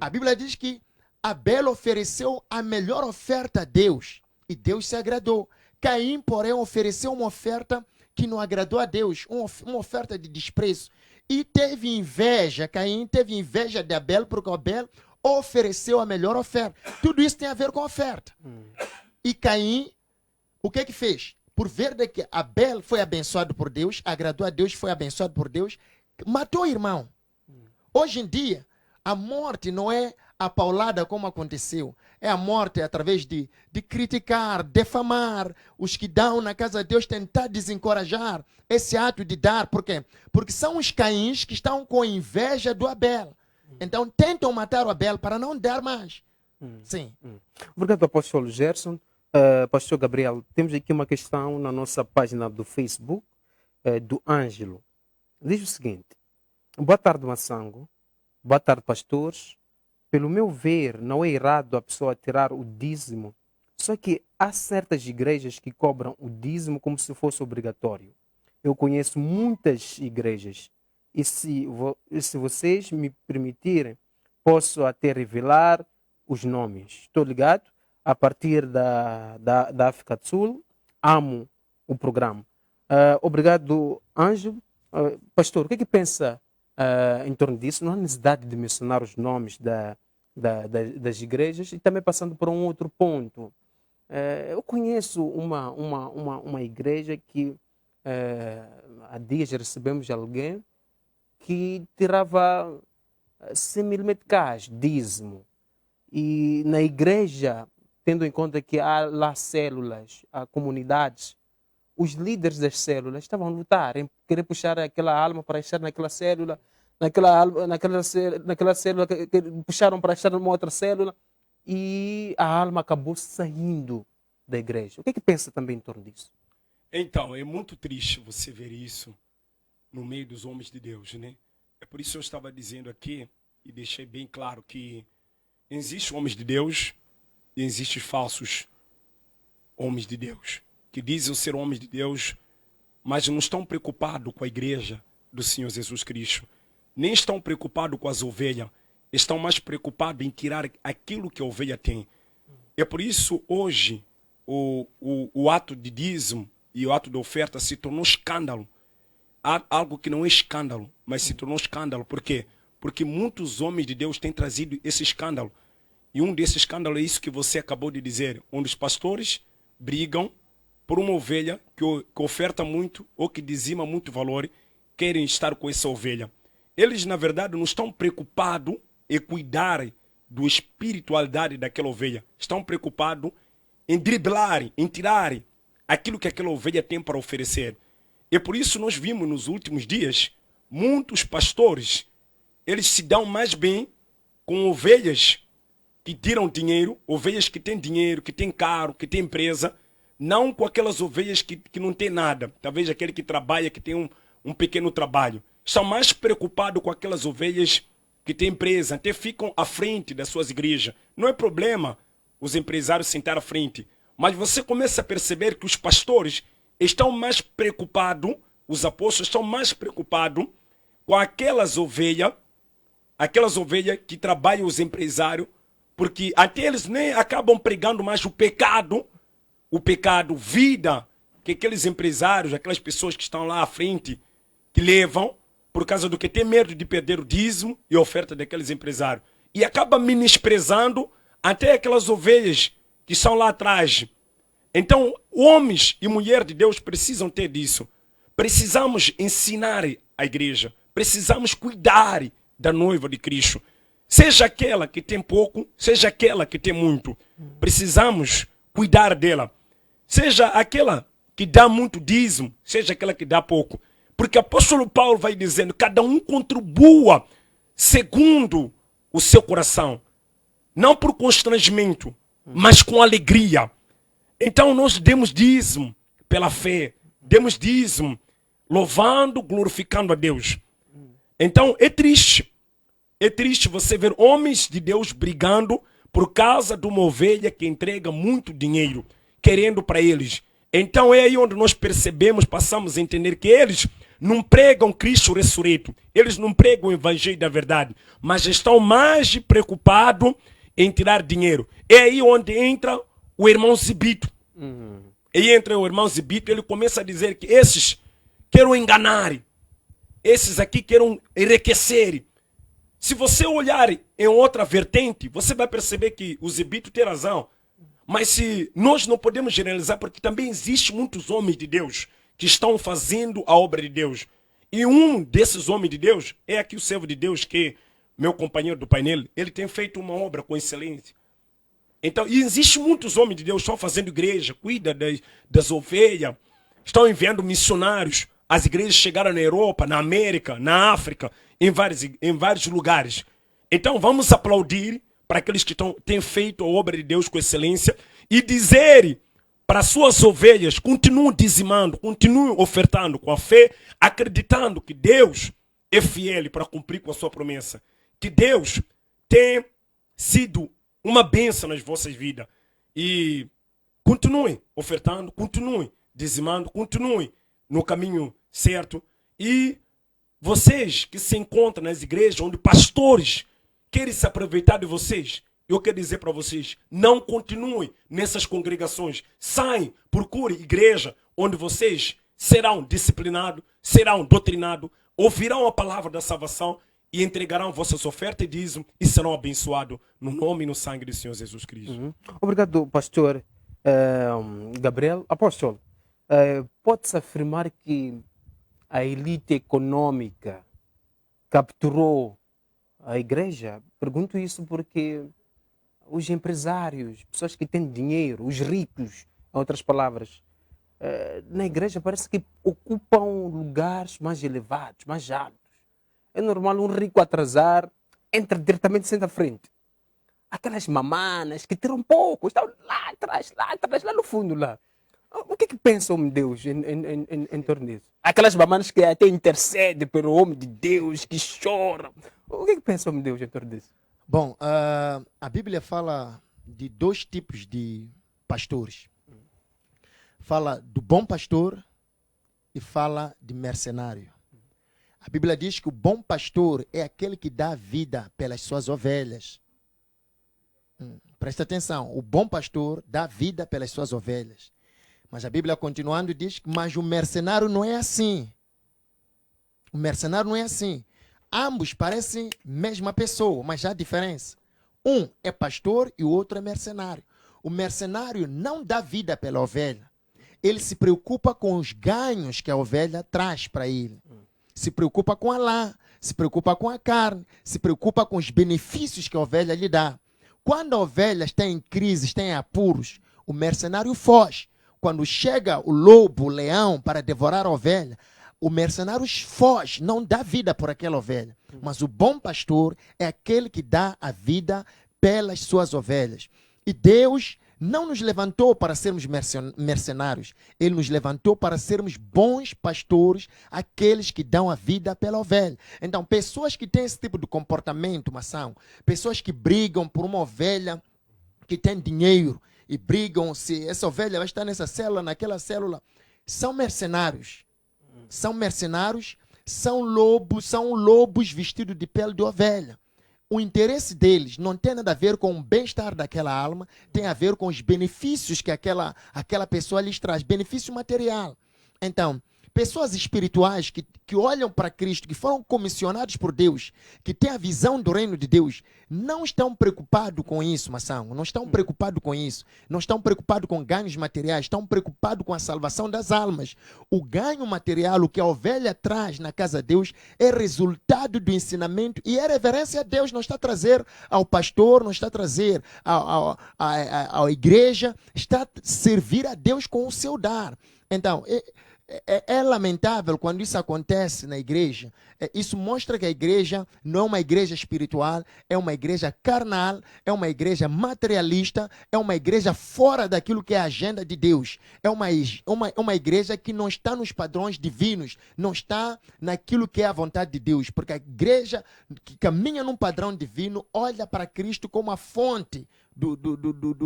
A Bíblia diz que Abel ofereceu a melhor oferta a Deus e Deus se agradou. Caim, porém, ofereceu uma oferta que não agradou a Deus, uma oferta de desprezo. E teve inveja, Caim teve inveja de Abel, porque Abel ofereceu a melhor oferta. Tudo isso tem a ver com a oferta. E Caim, o que que fez? Por ver de que Abel foi abençoado por Deus, agradou a Deus, foi abençoado por Deus, matou o irmão. Hoje em dia, a morte não é a paulada como aconteceu. É a morte através de criticar, defamar os que dão na casa de Deus, tentar desencorajar esse ato de dar. Por quê? Porque são os Caíns que estão com inveja do Abel. Então tentam matar o Abel para não dar mais. Sim. Obrigado, apóstolo Gerson. Pastor Gabriel, temos aqui uma questão na nossa página do Facebook, do Ângelo. Diz o seguinte: boa tarde, Massango. Boa tarde, pastores. Pelo meu ver, não é errado a pessoa tirar o dízimo. Só que há certas igrejas que cobram o dízimo como se fosse obrigatório. Eu conheço muitas igrejas. E se vocês me permitirem, posso até revelar os nomes. Estou ligado? A partir da África do Sul, amo o programa. Obrigado, Ângelo. Pastor, o que é que pensa em torno disso? Não há necessidade de mencionar os nomes das igrejas. E também passando por um outro ponto. Eu conheço uma igreja que há dias recebemos alguém que tirava 100 mil meticais, dízimo. E na igreja, tendo em conta que há lá células, há comunidades, os líderes das células estavam a lutar em querer puxar aquela alma para estar naquela célula, naquela célula que puxaram para estar numa outra célula, e a alma acabou saindo da igreja. O que é que pensa também em torno disso? Então, é muito triste você ver isso no meio dos homens de Deus, né? É por isso que eu estava dizendo aqui e deixei bem claro que existem homens de Deus e existem falsos homens de Deus, que dizem ser homens de Deus, mas não estão preocupados com a igreja do Senhor Jesus Cristo, nem estão preocupados com as ovelhas, estão mais preocupados em tirar aquilo que a ovelha tem. É por isso hoje o ato de dízimo e o ato de oferta se tornou escândalo. Há algo que não é escândalo, mas se tornou escândalo. Por quê? Porque muitos homens de Deus têm trazido esse escândalo. E um desses escândalos é isso que você acabou de dizer, onde os pastores brigam por uma ovelha que oferta muito ou que dizima muito valor, querem estar com essa ovelha. eles na verdade não estão preocupados em cuidar da espiritualidade daquela ovelha. Estão preocupados em driblar, em tirar aquilo que aquela ovelha tem para oferecer. E por isso nós vimos nos últimos dias, muitos pastores, eles se dão mais bem com ovelhas que tiram dinheiro, ovelhas que têm dinheiro, que têm carro, que têm empresa, não com aquelas ovelhas que não têm nada. Talvez aquele que trabalha, que tem um pequeno trabalho. Estão mais preocupados com aquelas ovelhas que têm empresa, até ficam à frente das suas igrejas. Não é problema os empresários sentar à frente, mas você começa a perceber que os pastores estão mais preocupados, os apóstolos estão mais preocupados com aquelas ovelhas que trabalham os empresários, porque até eles nem acabam pregando mais o pecado, vida, que aqueles empresários, aquelas pessoas que estão lá à frente, que levam, por causa do que tem medo de perder o dízimo e a oferta daqueles empresários. E acaba menosprezando até aquelas ovelhas que estão lá atrás. Então, homens e mulheres de Deus precisam ter disso. Precisamos ensinar a igreja. Precisamos cuidar da noiva de Cristo. Seja aquela que tem pouco, seja aquela que tem muito. Precisamos cuidar dela. Seja aquela que dá muito dízimo, seja aquela que dá pouco. Porque o apóstolo Paulo vai dizendo, cada um contribua segundo o seu coração. Não por constrangimento, mas com alegria. Então nós demos dízimo pela fé. Demos dízimo louvando, glorificando a Deus. Então é triste você ver homens de Deus brigando por causa de uma ovelha que entrega muito dinheiro, querendo para eles. Então é aí onde nós percebemos, passamos a entender que eles não pregam Cristo ressurreto, eles não pregam o evangelho da verdade, mas estão mais preocupados em tirar dinheiro. É aí onde entra o irmão Zibito. E entra o irmão Zibito, ele começa a dizer que esses querem enganar, esses aqui querem enriquecer. Se você olhar em outra vertente, você vai perceber que o Zibito tem razão. Mas se nós não podemos generalizar, porque também existem muitos homens de Deus que estão fazendo a obra de Deus. E um desses homens de Deus é aqui o servo de Deus, que é meu companheiro do painel. Ele tem feito uma obra com excelência. Então, e existem muitos homens de Deus que estão fazendo igreja, cuida das ovelhas, estão enviando missionários. As igrejas chegaram na Europa, na América, na África, em vários lugares. Então vamos aplaudir para aqueles que têm feito a obra de Deus com excelência e dizer para suas ovelhas, continuem dizimando, continuem ofertando com a fé, acreditando que Deus é fiel para cumprir com a sua promessa. Que Deus tem sido uma bênção nas vossas vidas. E continuem ofertando, continuem dizimando, continuem no caminho certo. E vocês que se encontram nas igrejas onde pastores querem se aproveitar de vocês, eu quero dizer para vocês, não continuem nessas congregações. Saem, procurem igreja onde vocês serão disciplinados, serão doutrinados, ouvirão a palavra da salvação e entregarão vossas ofertas e dízimo e serão abençoados no nome e no sangue do Senhor Jesus Cristo. Obrigado, pastor Gabriel. Apóstolo, pode-se afirmar que a elite econômica capturou a igreja? Pergunto isso porque os empresários, pessoas que têm dinheiro, os ricos, em outras palavras, na igreja parece que ocupam lugares mais elevados, mais altos. É normal um rico atrasar, entra diretamente senta à frente. Aquelas mamanas que tiram pouco, estão lá atrás, lá no fundo lá. O que pensa o homem de Deus em torno disso? Aquelas mamanas que até intercedem pelo homem de Deus, que choram. O que pensa o homem de Deus em torno disso? Bom, a Bíblia fala de dois tipos de pastores. Fala do bom pastor e fala de mercenário. A Bíblia diz que o bom pastor é aquele que dá vida pelas suas ovelhas. Presta atenção, o bom pastor dá vida pelas suas ovelhas. Mas a Bíblia, continuando, diz que mas o mercenário não é assim. O mercenário não é assim. Ambos parecem mesma pessoa, mas há diferença. Um é pastor e o outro é mercenário. O mercenário não dá vida pela ovelha. Ele se preocupa com os ganhos que a ovelha traz para ele. Se preocupa com a lã, se preocupa com a carne, se preocupa com os benefícios que a ovelha lhe dá. Quando a ovelha está em crise, está em apuros, o mercenário foge. Quando chega o lobo, o leão, para devorar a ovelha, o mercenário foge, não dá vida por aquela ovelha. Mas o bom pastor é aquele que dá a vida pelas suas ovelhas. E Deus não nos levantou para sermos mercenários. Ele nos levantou para sermos bons pastores, aqueles que dão a vida pela ovelha. Então, pessoas que têm esse tipo de comportamento, maçã, pessoas que brigam por uma ovelha que tem dinheiro e brigam se essa ovelha vai estar nessa célula, naquela célula, são mercenários. São mercenários, são lobos vestidos de pele de ovelha. O interesse deles não tem nada a ver com o bem-estar daquela alma, tem a ver com os benefícios que aquela pessoa lhes traz, benefício material. Então, pessoas espirituais que olham para Cristo, que foram comissionados por Deus, que têm a visão do reino de Deus, não estão preocupados com isso, Massango, não estão preocupados com isso, não estão preocupados com ganhos materiais, estão preocupados com a salvação das almas. O ganho material, o que a ovelha traz na casa de Deus, é resultado do ensinamento e é reverência a Deus, não está a trazer ao pastor, não está a trazer à igreja, está a servir a Deus com o seu dar. Então, é lamentável quando isso acontece na igreja. Isso mostra que a igreja não é uma igreja espiritual, é uma igreja carnal, é uma igreja materialista, é uma igreja fora daquilo que é a agenda de Deus. É uma igreja que não está nos padrões divinos, não está naquilo que é a vontade de Deus. Porque a igreja que caminha num padrão divino olha para Cristo como a fonte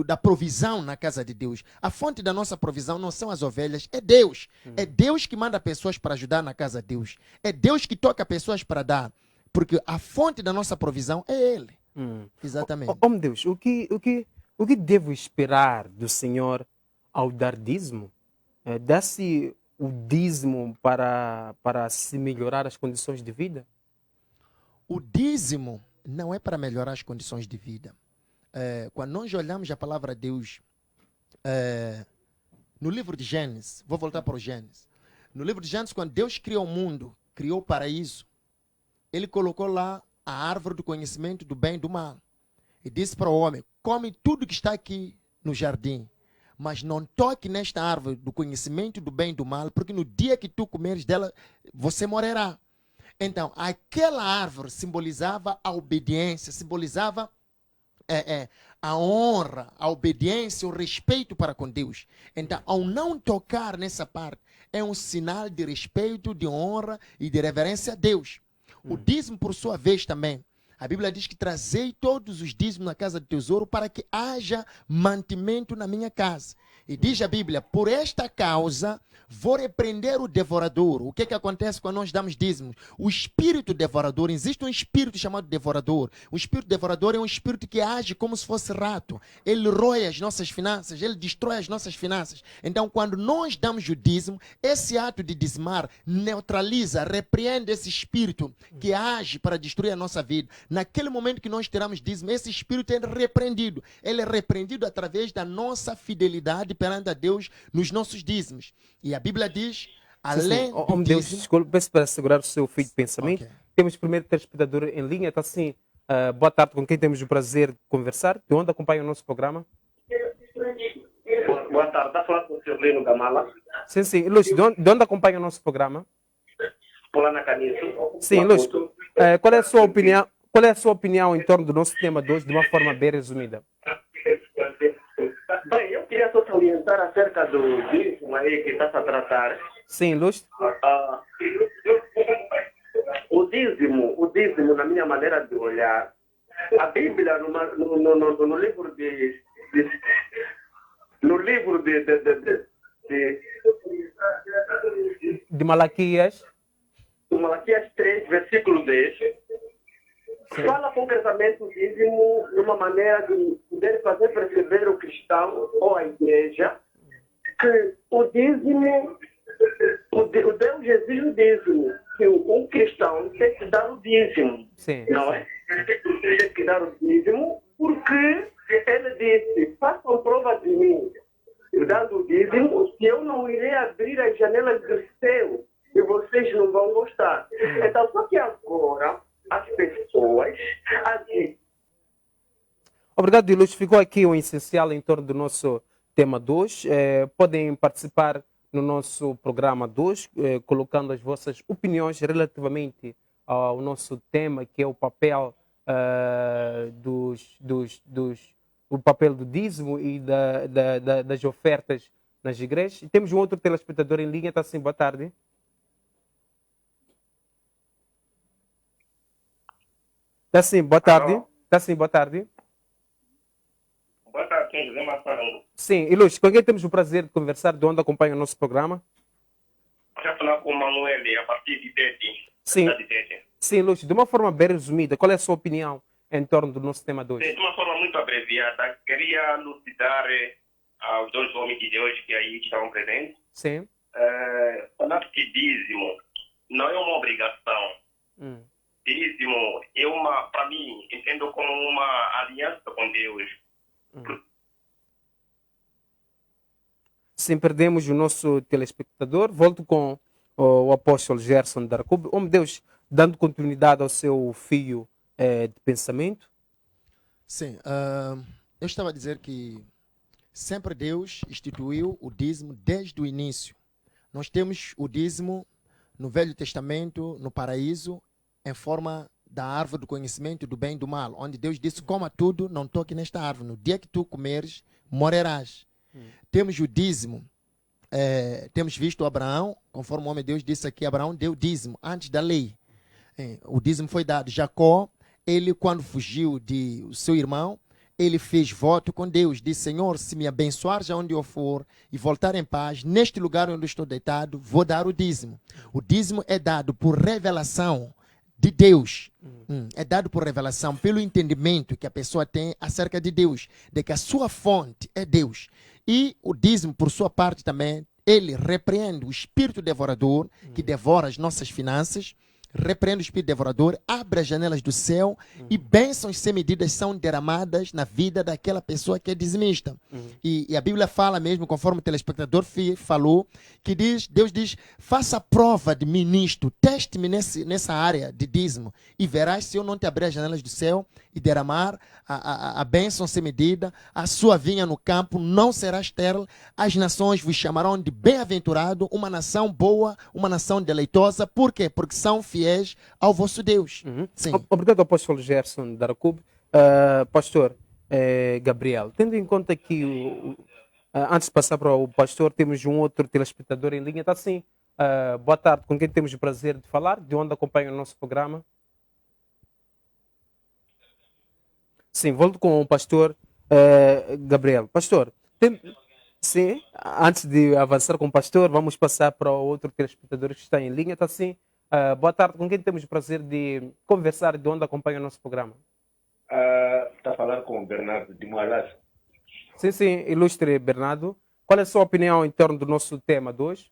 da provisão na casa de Deus. A fonte da nossa provisão não são as ovelhas, é Deus. É Deus que manda pessoas para ajudar na casa de Deus. É Deus que toca pessoas para dar. Porque a fonte da nossa provisão é Ele. Exatamente. Oh, meu Deus, o que devo esperar do Senhor ao dar dízimo? Dá-se o dízimo para se melhorar as condições de vida? O dízimo não é para melhorar as condições de vida. Quando nós olhamos a palavra de Deus no livro de Gênesis, vou voltar para o Gênesis. No livro de Gênesis, quando Deus criou o mundo, criou o paraíso, Ele colocou lá a árvore do conhecimento do bem e do mal. E disse para o homem: come tudo que está aqui no jardim, mas não toque nesta árvore do conhecimento do bem e do mal, porque no dia que tu comeres dela, você morrerá. Então, aquela árvore simbolizava a obediência, simbolizava a honra, a obediência, o respeito para com Deus. Então, ao não tocar nessa parte, é um sinal de respeito, de honra e de reverência a Deus. O dízimo, por sua vez, também. A Bíblia diz que trazei todos os dízimos na casa do tesouro para que haja mantimento na minha casa. E diz a Bíblia: por esta causa vou repreender o devorador. O que acontece quando nós damos dízimos? O espírito devorador, existe um espírito chamado devorador. O espírito devorador é um espírito que age como se fosse rato. Ele rói as nossas finanças, ele destrói as nossas finanças. Então, quando nós damos o dízimo, esse ato de dizimar neutraliza, repreende esse espírito que age para destruir a nossa vida. Naquele momento que nós tiramos dízimo, esse espírito é repreendido. Ele é repreendido através da nossa fidelidade perante a Deus nos nossos dízimos. E a Bíblia diz, além do dízimo... Deus, desculpe, peço para segurar o seu fio de pensamento. Okay. Temos primeiro telespectador em linha, está assim. Boa tarde, com quem temos o prazer de conversar. De onde acompanha o nosso programa? Boa tarde, está falando com o senhor Lino Gamala. Sim. Lúcio, de onde acompanha o nosso programa? Por na Caniço. Sim, Lúcio. Qual é a sua opinião? Qual é a sua opinião em torno do nosso tema de hoje, de uma forma bem resumida? Bem, eu queria só te orientar acerca do dízimo aí que está a tratar. Sim, Lúcio. O dízimo, na minha maneira de olhar, a Bíblia, no livro de Malaquias. Malaquias 3, versículo 10, fala concretamente o dízimo de uma maneira de poder fazer perceber o cristão ou a igreja que o dízimo, o Deus exige o dízimo, que um cristão tem que dar o dízimo. Sim. Não é? Tem que dar o dízimo porque ele disse: façam prova de mim, dando o dízimo, se eu não irei abrir as janelas do céu e vocês não vão gostar. Então, só que agora as pessoas aqui. Obrigado, Ilustro. Ficou aqui o essencial em torno do nosso tema 2. Podem participar no nosso programa 2, colocando as vossas opiniões relativamente ao nosso tema, que é o papel o papel do dízimo e das ofertas nas igrejas. E temos um outro telespectador em linha. Está sim, boa tarde. Está sim, boa tarde. Está sim, boa tarde. Boa tarde, José Massarango. Sim, Ilustro, com quem temos o prazer de conversar, de onde acompanha o nosso programa? Já falar com o Manuel a partir de Tete. Sim. Sim, Ilustro, de uma forma bem resumida, qual é a sua opinião em torno do nosso tema 2? De uma forma muito abreviada, queria elucidar aos dois homens de Deus que aí estavam presentes. Sim. Falar que dízimo não é uma obrigação. Dízimo é para mim, entendo como uma aliança com Deus. Sim, perdemos o nosso telespectador. Volto com o apóstolo Gerson Darcub. Homem de Deus, dando continuidade ao seu fio de pensamento. Sim, eu estava a dizer que sempre Deus instituiu o dízimo desde o início. Nós temos o dízimo no Velho Testamento, no paraíso, em forma da árvore do conhecimento do bem e do mal, onde Deus disse: coma tudo, não toque nesta árvore. No dia que tu comeres, morrerás. Temos o dízimo. Temos visto Abraão, conforme o homem de Deus disse aqui, Abraão deu dízimo antes da lei. O dízimo foi dado. Jacó, ele quando fugiu de o seu irmão, ele fez voto com Deus. Disse: Senhor, se me abençoares aonde eu for e voltar em paz, neste lugar onde eu estou deitado, vou dar o dízimo. O dízimo é dado por revelação de Deus. É dado por revelação, pelo entendimento que a pessoa tem acerca de Deus, de que a sua fonte é Deus. E o dízimo, por sua parte também, ele repreende o espírito devorador que devora as nossas finanças, repreende o espírito devorador, abre as janelas do céu e bênçãos sem medidas são derramadas na vida daquela pessoa que é dizimista. E a Bíblia fala mesmo, conforme o telespectador falou, que Deus diz: faça prova de mim nisto, teste-me nessa área de dízimo e verás se eu não te abrir as janelas do céu e derramar a bênção sem medida, a sua vinha no campo não será estéril, as nações vos chamarão de bem-aventurado, uma nação boa, uma nação deleitosa. Por quê? Porque são fiéis ao vosso Deus. Sim. Obrigado, apóstolo Gerson Darcub. Pastor Gabriel, tendo em conta que antes de passar para o pastor, temos um outro telespectador em linha. Está sim. Boa tarde, com quem temos o prazer de falar, de onde acompanha o nosso programa? Sim, volto com o pastor Gabriel. Pastor, sim, antes de avançar com o pastor, vamos passar para o outro telespectador que está em linha. Está sim. Boa tarde, com quem temos o prazer de conversar, de onde acompanha o nosso programa? Está a falar com o Bernardo de Moalas. Sim, ilustre Bernardo. Qual é a sua opinião em torno do nosso tema de hoje?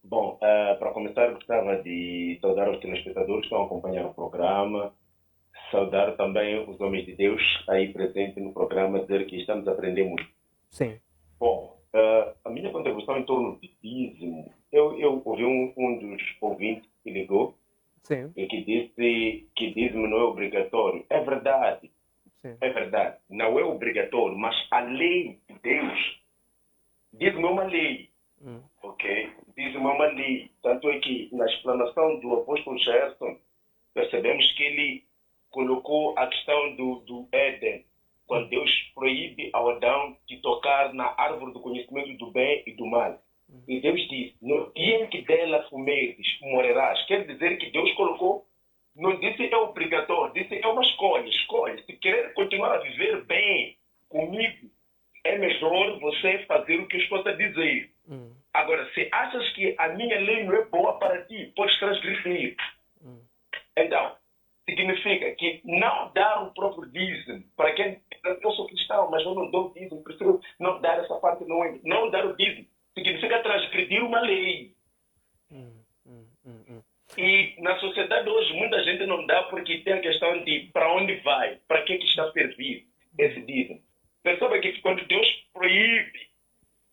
Bom, para começar, gostava de saudar os telespectadores que estão a acompanhar o programa, saudar também os homens de Deus aí presentes no programa, dizer que estamos a aprender muito. Sim. Bom, a minha contribuição em torno de dízimo, eu ouvi um dos ouvintes que ligou, sim, e que disse que dízimo não é obrigatório. É verdade. Sim. É verdade. Não é obrigatório, mas a lei de Deus, dízimo é uma lei. Ok? Dízimo é uma lei. Tanto é que na explanação do apóstolo Gerson, percebemos que ele colocou a questão do Éden, quando Deus proíbe ao Adão de tocar na árvore do conhecimento do bem e do mal. E Deus disse: no dia em que dela comeres, morrerás. Quer dizer que Deus colocou, não disse é obrigatório, disse é uma escolha. Escolhe. Se querer continuar a viver bem comigo, é melhor você fazer o que eu estou a dizer. Agora, se achas que a minha lei não é boa para ti, podes transgredir. Então, significa que não dar o próprio dízimo, para quem eu sou cristão, mas eu não dou dízimo, prefiro não dar essa parte, não dar o dízimo, significa transgredir uma lei. E na sociedade hoje, muita gente não dá porque tem a questão de para onde vai, para que está a servir esse dízimo. Perceba que quando Deus proíbe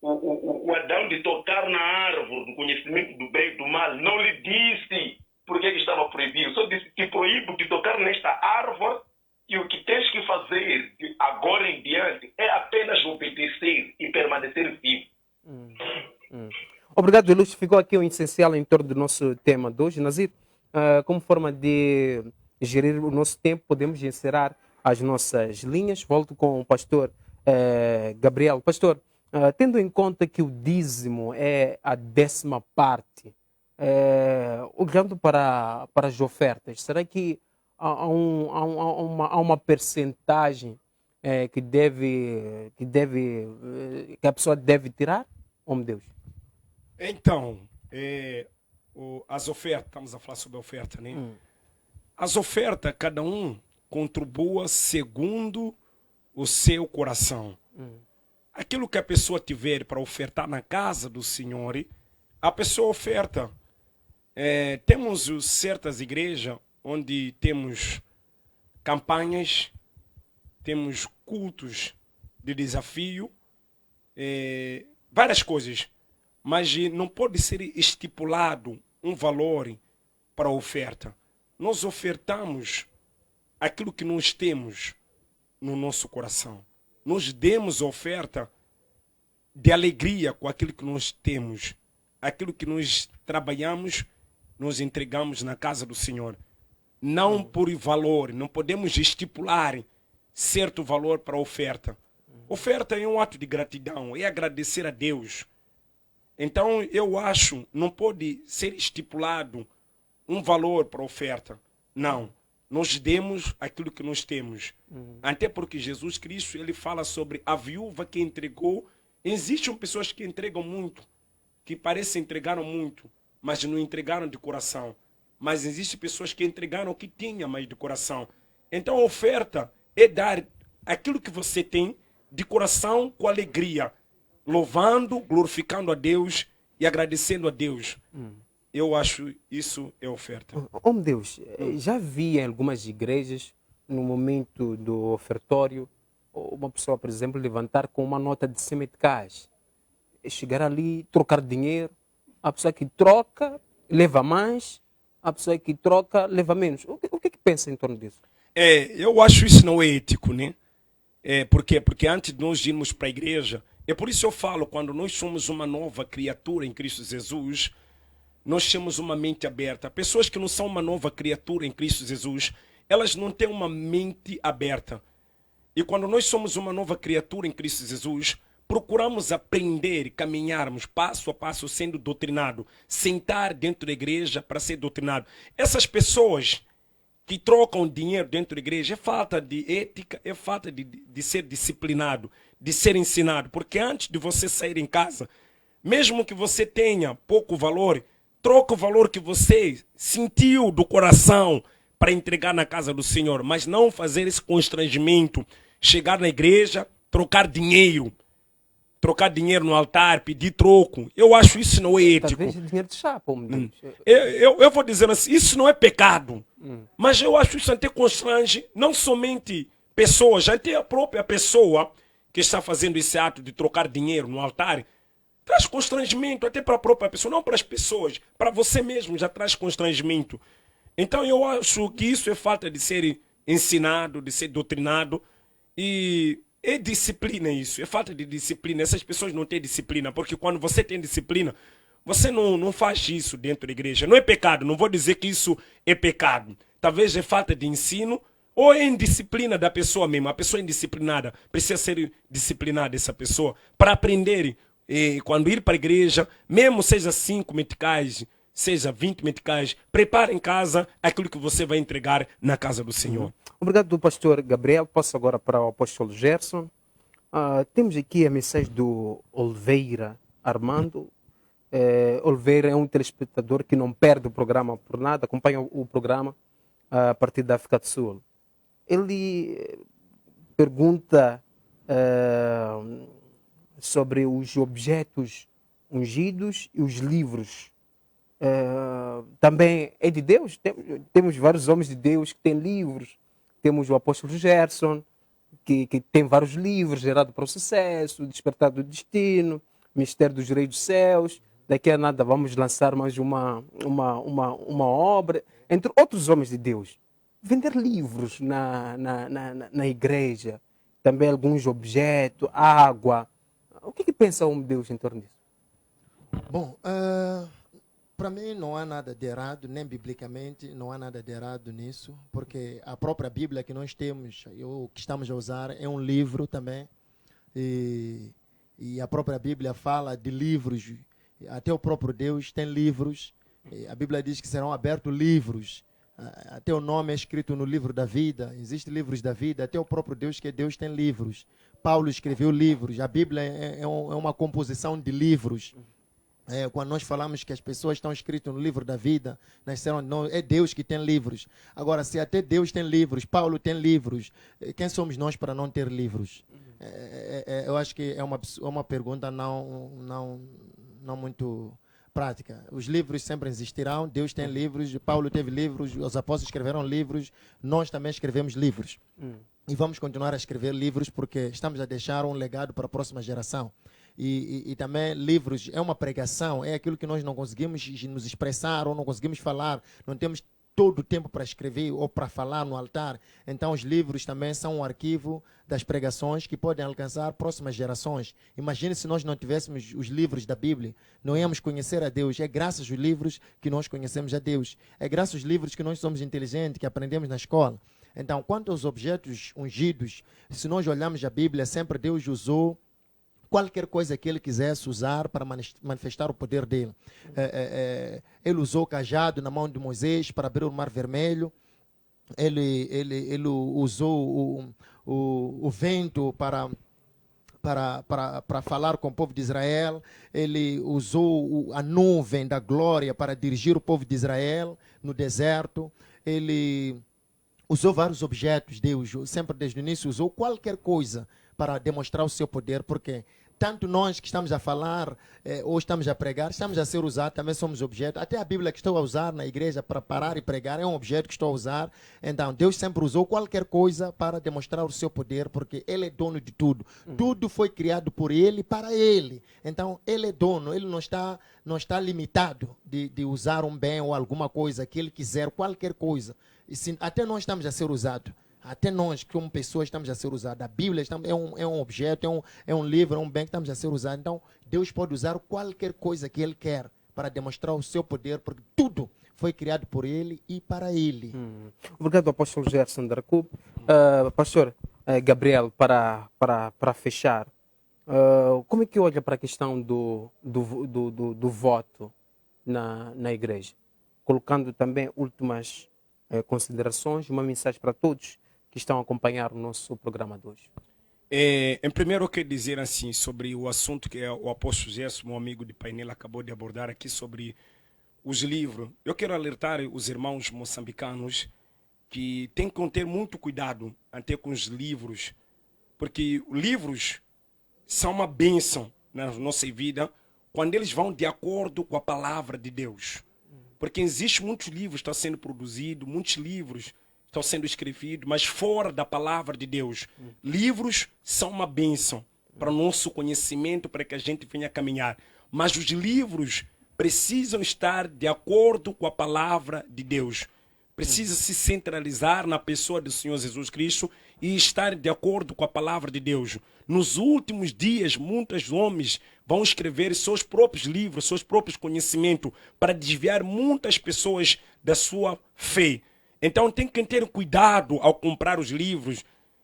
o Adão de tocar na árvore do conhecimento do bem e do mal, não lhe disse por que estava proibido. Só disse que proíbo de tocar nesta árvore e o que tens que fazer de agora em diante é apenas obedecer e permanecer vivo. Obrigado, Ilustro. Ficou aqui o essencial em torno do nosso tema de hoje. Nazir, como forma de gerir o nosso tempo, podemos encerrar as nossas linhas. Volto com o pastor Gabriel. Pastor, tendo em conta que o dízimo é a 10ª parte, olhando para as ofertas, será que há uma percentagem que a pessoa deve tirar? Oh, meu Deus. Então, as ofertas, estamos a falar sobre a oferta, né? As ofertas, cada um contribua segundo o seu coração. Aquilo que a pessoa tiver para ofertar na casa do Senhor, a pessoa oferta. Temos certas igrejas onde temos campanhas, temos cultos de desafio, várias coisas. Mas não pode ser estipulado um valor para a oferta. Nós ofertamos aquilo que nós temos no nosso coração. Nós demos oferta de alegria com aquilo que nós temos. Aquilo que nós trabalhamos, nós entregamos na casa do Senhor. Não por valor, não podemos estipular certo valor para a oferta. Oferta é um ato de gratidão, é agradecer a Deus. Então, eu acho, não pode ser estipulado um valor para a oferta. Não. Nós demos aquilo que nós temos. Até porque Jesus Cristo, ele fala sobre a viúva que entregou. Existem pessoas que entregam muito, que parecem entregaram muito, mas não entregaram de coração. Mas existem pessoas que entregaram o que tinham, mas de coração. Então, a oferta é dar aquilo que você tem de coração com alegria, louvando, glorificando a Deus e agradecendo a Deus. Eu acho isso é oferta. Oh, meu Deus, já vi em algumas igrejas, no momento do ofertório, uma pessoa, por exemplo, levantar com uma nota de 100 meticais, chegar ali, trocar dinheiro. A pessoa que troca, leva mais. A pessoa que troca, leva menos. O que pensa em torno disso? Eu acho isso não é ético, né? Por quê? Porque antes de nós irmos para a igreja, por isso eu falo, quando nós somos uma nova criatura em Cristo Jesus, nós temos uma mente aberta. Pessoas que não são uma nova criatura em Cristo Jesus, elas não têm uma mente aberta. E quando nós somos uma nova criatura em Cristo Jesus, procuramos aprender, caminharmos passo a passo sendo doutrinado, sentar dentro da igreja para ser doutrinado. Essas pessoas que trocam dinheiro dentro da igreja é falta de ética, é falta de ser disciplinado, de ser ensinado. Porque antes de você sair em casa, mesmo que você tenha pouco valor, troca o valor que você sentiu do coração para entregar na casa do Senhor, mas não fazer esse constrangimento, chegar na igreja, trocar dinheiro no altar, pedir troco. Eu acho isso não é ético. Talvez dinheiro de chapa, eu vou dizer assim, isso não é pecado, mas eu acho isso até constrange, não somente pessoas, até a própria pessoa que está fazendo esse ato de trocar dinheiro no altar, traz constrangimento até para a própria pessoa, não para as pessoas, para você mesmo já traz constrangimento. Então eu acho que isso é falta de ser ensinado, de ser doutrinado, e é disciplina isso, é falta de disciplina. Essas pessoas não têm disciplina, porque quando você tem disciplina, você não faz isso dentro da igreja. Não é pecado, não vou dizer que isso é pecado. Talvez é falta de ensino ou é indisciplina da pessoa mesmo. A pessoa indisciplinada precisa ser disciplinada, essa pessoa, para aprender. E quando ir para a igreja, mesmo seja 5 meticais, seja 20 meticais, prepare em casa aquilo que você vai entregar na casa do Senhor. Obrigado, pastor Gabriel. Passo agora para o apóstolo Gerson. Temos aqui a mensagem do Oliveira Armando. Oliveira é um telespectador que não perde o programa por nada, acompanha o programa a partir da África do Sul. Ele pergunta sobre os objetos ungidos e os livros. Também é de Deus? Temos vários homens de Deus que têm livros. Temos o apóstolo Gerson, que tem vários livros, Gerado para o Sucesso, Despertar do Destino. Ministério dos Reis dos Céus. Daqui a nada vamos lançar mais uma obra, entre outros homens de Deus. Vender livros na igreja, também alguns objetos, água. O que pensa o homem de Deus em torno disso? Bom, para mim não há nada de errado, nem biblicamente não há nada de errado nisso, porque a própria Bíblia que nós temos, o que estamos a usar, é um livro também, e a própria Bíblia fala de livros, até o próprio Deus tem livros, a Bíblia diz que serão abertos livros, até o nome é escrito no livro da vida, existem livros da vida, até o próprio Deus, que é Deus, tem livros. Paulo escreveu livros, a Bíblia é uma composição de livros. Quando nós falamos que as pessoas estão escritas no livro da vida, não, é Deus que tem livros. Agora, se até Deus tem livros, Paulo tem livros, quem somos nós para não ter livros? Eu acho que é uma pergunta não muito prática. Os livros sempre existirão, Deus tem livros, Paulo teve livros, os apóstolos escreveram livros, nós também escrevemos livros. E vamos continuar a escrever livros porque estamos a deixar um legado para a próxima geração. E também livros é uma pregação, é aquilo que nós não conseguimos nos expressar ou não conseguimos falar, não temos todo o tempo para escrever ou para falar no altar. Então os livros também são um arquivo das pregações que podem alcançar próximas gerações. Imagine se nós não tivéssemos os livros da Bíblia, não íamos conhecer a Deus. É graças aos livros que nós conhecemos a Deus. É graças aos livros que nós somos inteligentes, que aprendemos na escola. Então, quanto aos objetos ungidos, se nós olharmos a Bíblia, sempre Deus usou qualquer coisa que ele quisesse usar para manifestar o poder dele. Ele usou o cajado na mão de Moisés para abrir o Mar Vermelho. Ele usou o vento para falar com o povo de Israel. Ele usou a nuvem da glória para dirigir o povo de Israel no deserto. Ele usou vários objetos, Deus, sempre desde o início, usou qualquer coisa para demonstrar o seu poder, porque tanto nós que estamos a falar ou estamos a pregar, estamos a ser usados, também somos objetos. Até a Bíblia que estou a usar na igreja para parar e pregar é um objeto que estou a usar. Então, Deus sempre usou qualquer coisa para demonstrar o seu poder, porque Ele é dono de tudo. Tudo foi criado por Ele e para Ele. Então, Ele é dono, Ele não está limitado de usar um bem ou alguma coisa que Ele quiser, qualquer coisa. E até nós estamos a ser usados. Até nós, como pessoas, estamos a ser usados. A Bíblia é um objeto, é um livro, é um bem que estamos a ser usados. Então, Deus pode usar qualquer coisa que Ele quer para demonstrar o seu poder, porque tudo foi criado por Ele e para Ele. Obrigado, apóstolo Gerson Daracub. Pastor Gabriel, para fechar, como é que olha para a questão do voto na igreja? Colocando também últimas considerações, uma mensagem para todos que estão a acompanhar o nosso programa de hoje. Em primeiro, eu quero dizer assim sobre o assunto que o apóstolo Gerson, meu amigo de painel, acabou de abordar aqui sobre os livros. Eu quero alertar os irmãos moçambicanos que tem que ter muito cuidado até com os livros, porque livros são uma bênção na nossa vida quando eles vão de acordo com a palavra de Deus. Porque existem muitos livros que estão sendo produzidos, muitos livros estão sendo escrevidos, mas fora da palavra de Deus. Livros são uma bênção para o nosso conhecimento, para que a gente venha caminhar. Mas os livros precisam estar de acordo com a palavra de Deus. Precisa se centralizar na pessoa do Senhor Jesus Cristo e estar de acordo com a palavra de Deus. Nos últimos dias, muitos homens vão escrever seus próprios livros, seus próprios conhecimentos, para desviar muitas pessoas da sua fé. Então tem que ter cuidado ao comprar os livros.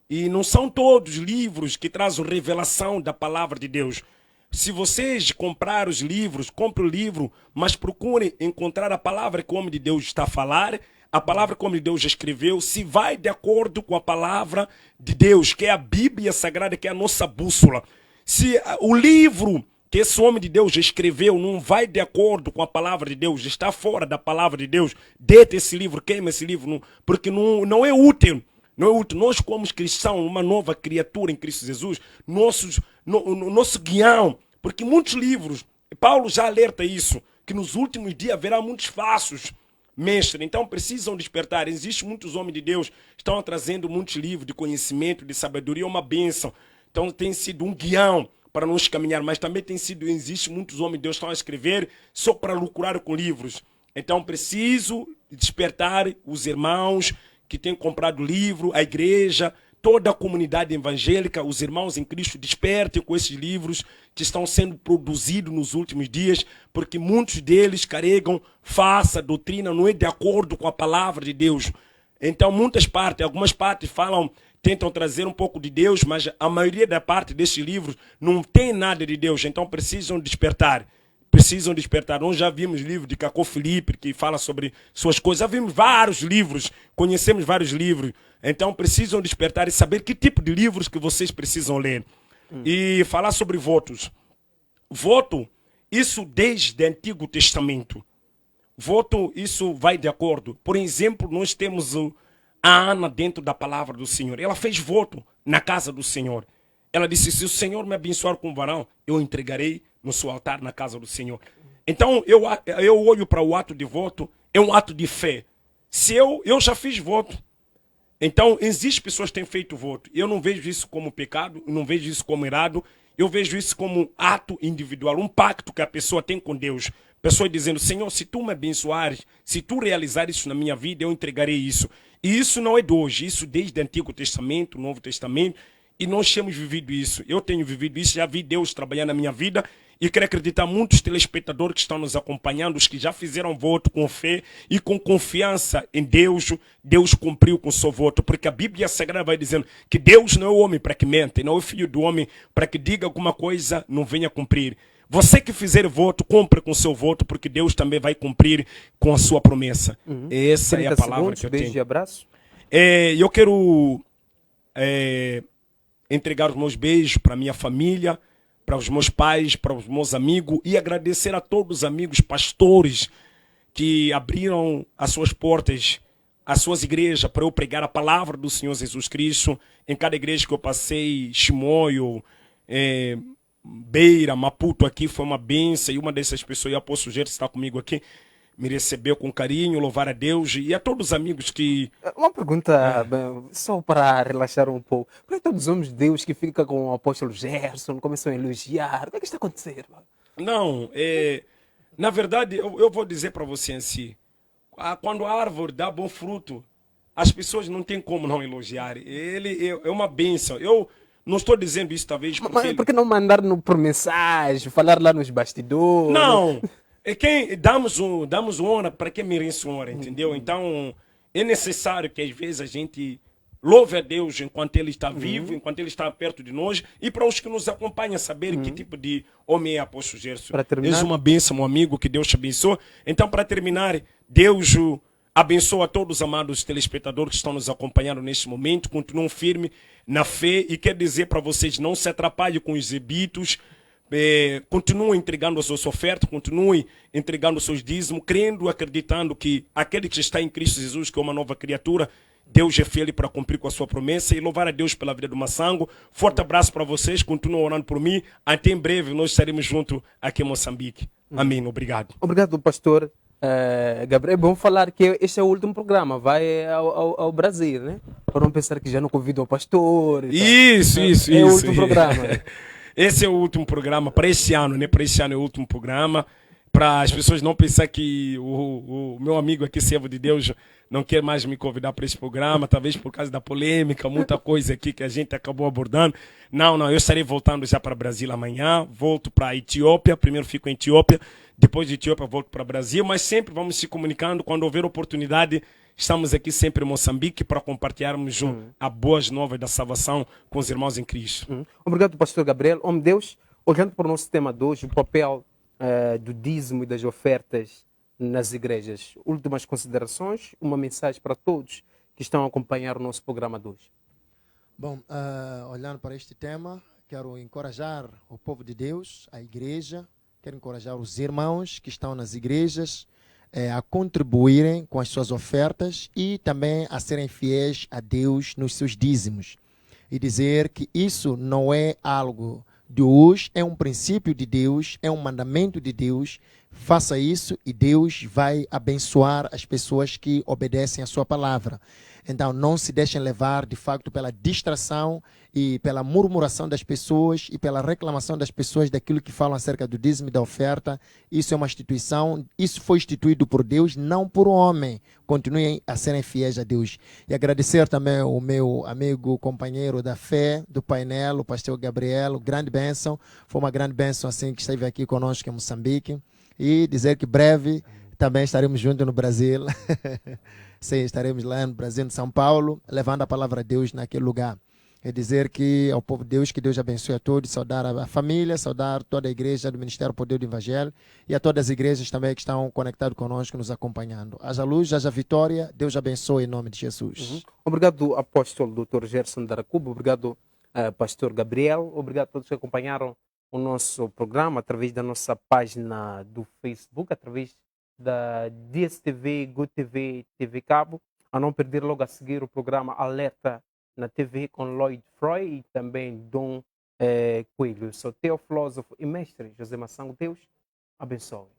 E não são todos livros que trazem revelação da palavra de Deus. Se vocês comprar os livros, compre o livro, mas procure encontrar a palavra que o homem de Deus está a falar, a palavra que o homem de Deus escreveu, se vai de acordo com a palavra de Deus, que é a Bíblia Sagrada, que é a nossa bússola. Se o livro que esse homem de Deus escreveu não vai de acordo com a palavra de Deus, está fora da palavra de Deus, deita esse livro, queima esse livro, porque não é útil. Não é útil. Nós, como cristãos, uma nova criatura em Cristo Jesus, nosso guião, porque muitos livros, Paulo já alerta isso, que nos últimos dias haverá muitos falsos mestres, então precisam despertar. Existem muitos homens de Deus que estão trazendo muitos livros de conhecimento, de sabedoria, uma bênção. Então tem sido um guião para nos caminhar, mas também existe muitos homens de Deus que estão a escrever só para lucrar com livros. Então preciso despertar os irmãos que têm comprado livro, a igreja, toda a comunidade evangélica, os irmãos em Cristo, despertem com esses livros que estão sendo produzidos nos últimos dias, porque muitos deles carregam falsa doutrina, não é de acordo com a palavra de Deus. Então algumas partes tentam trazer um pouco de Deus, mas a maioria da parte desses livros não tem nada de Deus, então precisam despertar. Nós já vimos livros de Cacó Felipe, que fala sobre suas coisas. Já vimos vários livros, conhecemos vários livros. Então precisam despertar e saber que tipo de livros que vocês precisam ler. E falar sobre votos. Voto, isso desde o Antigo Testamento. Voto, isso vai de acordo. Por exemplo, nós temos a Ana dentro da palavra do Senhor. Ela fez voto na casa do Senhor. Ela disse, se o Senhor me abençoar com um varão, eu entregarei no seu altar na casa do Senhor. Então, eu olho para o ato de voto, é um ato de fé. Se eu já fiz voto. Então, existem pessoas que têm feito voto. Eu não vejo isso como pecado, eu não vejo isso como errado. Eu vejo isso como um ato individual, um pacto que a pessoa tem com Deus. Pessoa dizendo, Senhor, se tu me abençoares, se tu realizares isso na minha vida, eu entregarei isso. E isso não é de hoje, isso desde o Antigo Testamento, o Novo Testamento. E nós temos vivido isso. Eu tenho vivido isso, já vi Deus trabalhar na minha vida. E quero acreditar muitos telespectadores que estão nos acompanhando, os que já fizeram voto com fé e com confiança em Deus, Deus cumpriu com o seu voto. Porque a Bíblia Sagrada vai dizendo que Deus não é o homem para que mente, não é o filho do homem para que diga alguma coisa, não venha cumprir. Você que fizer voto, cumpra com o seu voto, porque Deus também vai cumprir com a sua promessa. Essa é a palavra que eu tenho. Beijo e abraço. Eu quero entregar os meus beijos para minha família, para os meus pais, para os meus amigos e agradecer a todos os amigos pastores que abriram as suas portas, as suas igrejas para eu pregar a palavra do Senhor Jesus Cristo. Em cada igreja que eu passei, Chimoio, Beira, Maputo, aqui foi uma bênção, e uma dessas pessoas, o apóstolo Gerson está comigo aqui, me recebeu com carinho, louvar a Deus, e a todos os amigos que... Uma pergunta, só para relaxar um pouco. Por que todos os homens de Deus que ficam com o apóstolo Gerson começam a elogiar? O que é que está acontecendo? Não, na verdade, eu vou dizer para você em si, quando a árvore dá bom fruto, as pessoas não têm como não elogiar. Ele é uma bênção. Eu não estou dizendo isso talvez porque... Mas por que não mandar por mensagem, falar lá nos bastidores? Não, damos honra para quem merece honra, entendeu? Então, é necessário que às vezes a gente louve a Deus enquanto Ele está vivo, enquanto Ele está perto de nós, e para os que nos acompanham saber que tipo de homem é apóstolo Gerson. És uma bênção, meu amigo, que Deus te abençoe. Então, para terminar, Deus abençoa a todos os amados telespectadores que estão nos acompanhando neste momento, continuam firmes na fé, e quer dizer para vocês, não se atrapalhem com os exibitos, continuem entregando as suas ofertas, continuem entregando os seus dízimos, crendo, acreditando que aquele que está em Cristo Jesus, que é uma nova criatura, Deus é fiel para cumprir com a sua promessa, e louvar a Deus pela vida do Massango. Forte abraço para vocês, continuem orando por mim. Até em breve nós estaremos juntos aqui em Moçambique. Amém, obrigado. Obrigado, pastor Gabriel. É bom falar que este é o último programa, vai ao Brasil, né? Para não pensar que já não convidam o pastor. Isso. É o último programa. Esse é o último programa para esse ano, né? Para esse ano é o último programa. Para as pessoas não pensar que o meu amigo aqui, servo de Deus, não quer mais me convidar para esse programa, talvez por causa da polêmica, muita coisa aqui que a gente acabou abordando. Não, eu estarei voltando já para o Brasil amanhã, volto para a Etiópia, primeiro fico em Etiópia, depois de Etiópia volto para o Brasil, mas sempre vamos se comunicando, quando houver oportunidade, estamos aqui sempre em Moçambique para compartilharmos as boas novas da salvação com os irmãos em Cristo. Obrigado, pastor Gabriel. Homem de Deus, olhando para o nosso tema de hoje, o papel do dízimo e das ofertas nas igrejas. Últimas considerações, uma mensagem para todos que estão a acompanhar o nosso programa de hoje. Bom, olhando para este tema, quero encorajar o povo de Deus, a igreja, quero encorajar os irmãos que estão nas igrejas a contribuírem com as suas ofertas e também a serem fiéis a Deus nos seus dízimos. E dizer que isso não é algo de hoje, é um princípio de Deus, é um mandamento de Deus. Faça isso e Deus vai abençoar as pessoas que obedecem a sua palavra. Então, não se deixem levar, de facto, pela distração e pela murmuração das pessoas e pela reclamação das pessoas daquilo que falam acerca do dízimo e da oferta. Isso é uma instituição, isso foi instituído por Deus, não por homem. Continuem a serem fiéis a Deus. E agradecer também ao meu amigo, companheiro da fé, do painel, o pastor Gabriel, grande bênção. Foi uma grande bênção assim que esteve aqui conosco em Moçambique. E dizer que breve também estaremos juntos no Brasil. Sim, estaremos lá no Brasil, em São Paulo, levando a palavra de Deus naquele lugar. É dizer que ao povo de Deus, que Deus abençoe a todos, saudar a família, saudar toda a igreja do Ministério Poder do Evangelho e a todas as igrejas também que estão conectadas conosco, nos acompanhando. Haja luz, haja vitória, Deus abençoe em nome de Jesus. Obrigado, apóstolo Dr. Gerson Daracuba, obrigado, pastor Gabriel, obrigado a todos que acompanharam o nosso programa através da nossa página do Facebook, através da DSTV, GoTV, TV Cabo. A não perder logo a seguir o programa Alerta na TV com Lloyd Freud e também Dom Coelho. Eu sou teofilósofo e mestre José Massango. Deus abençoe.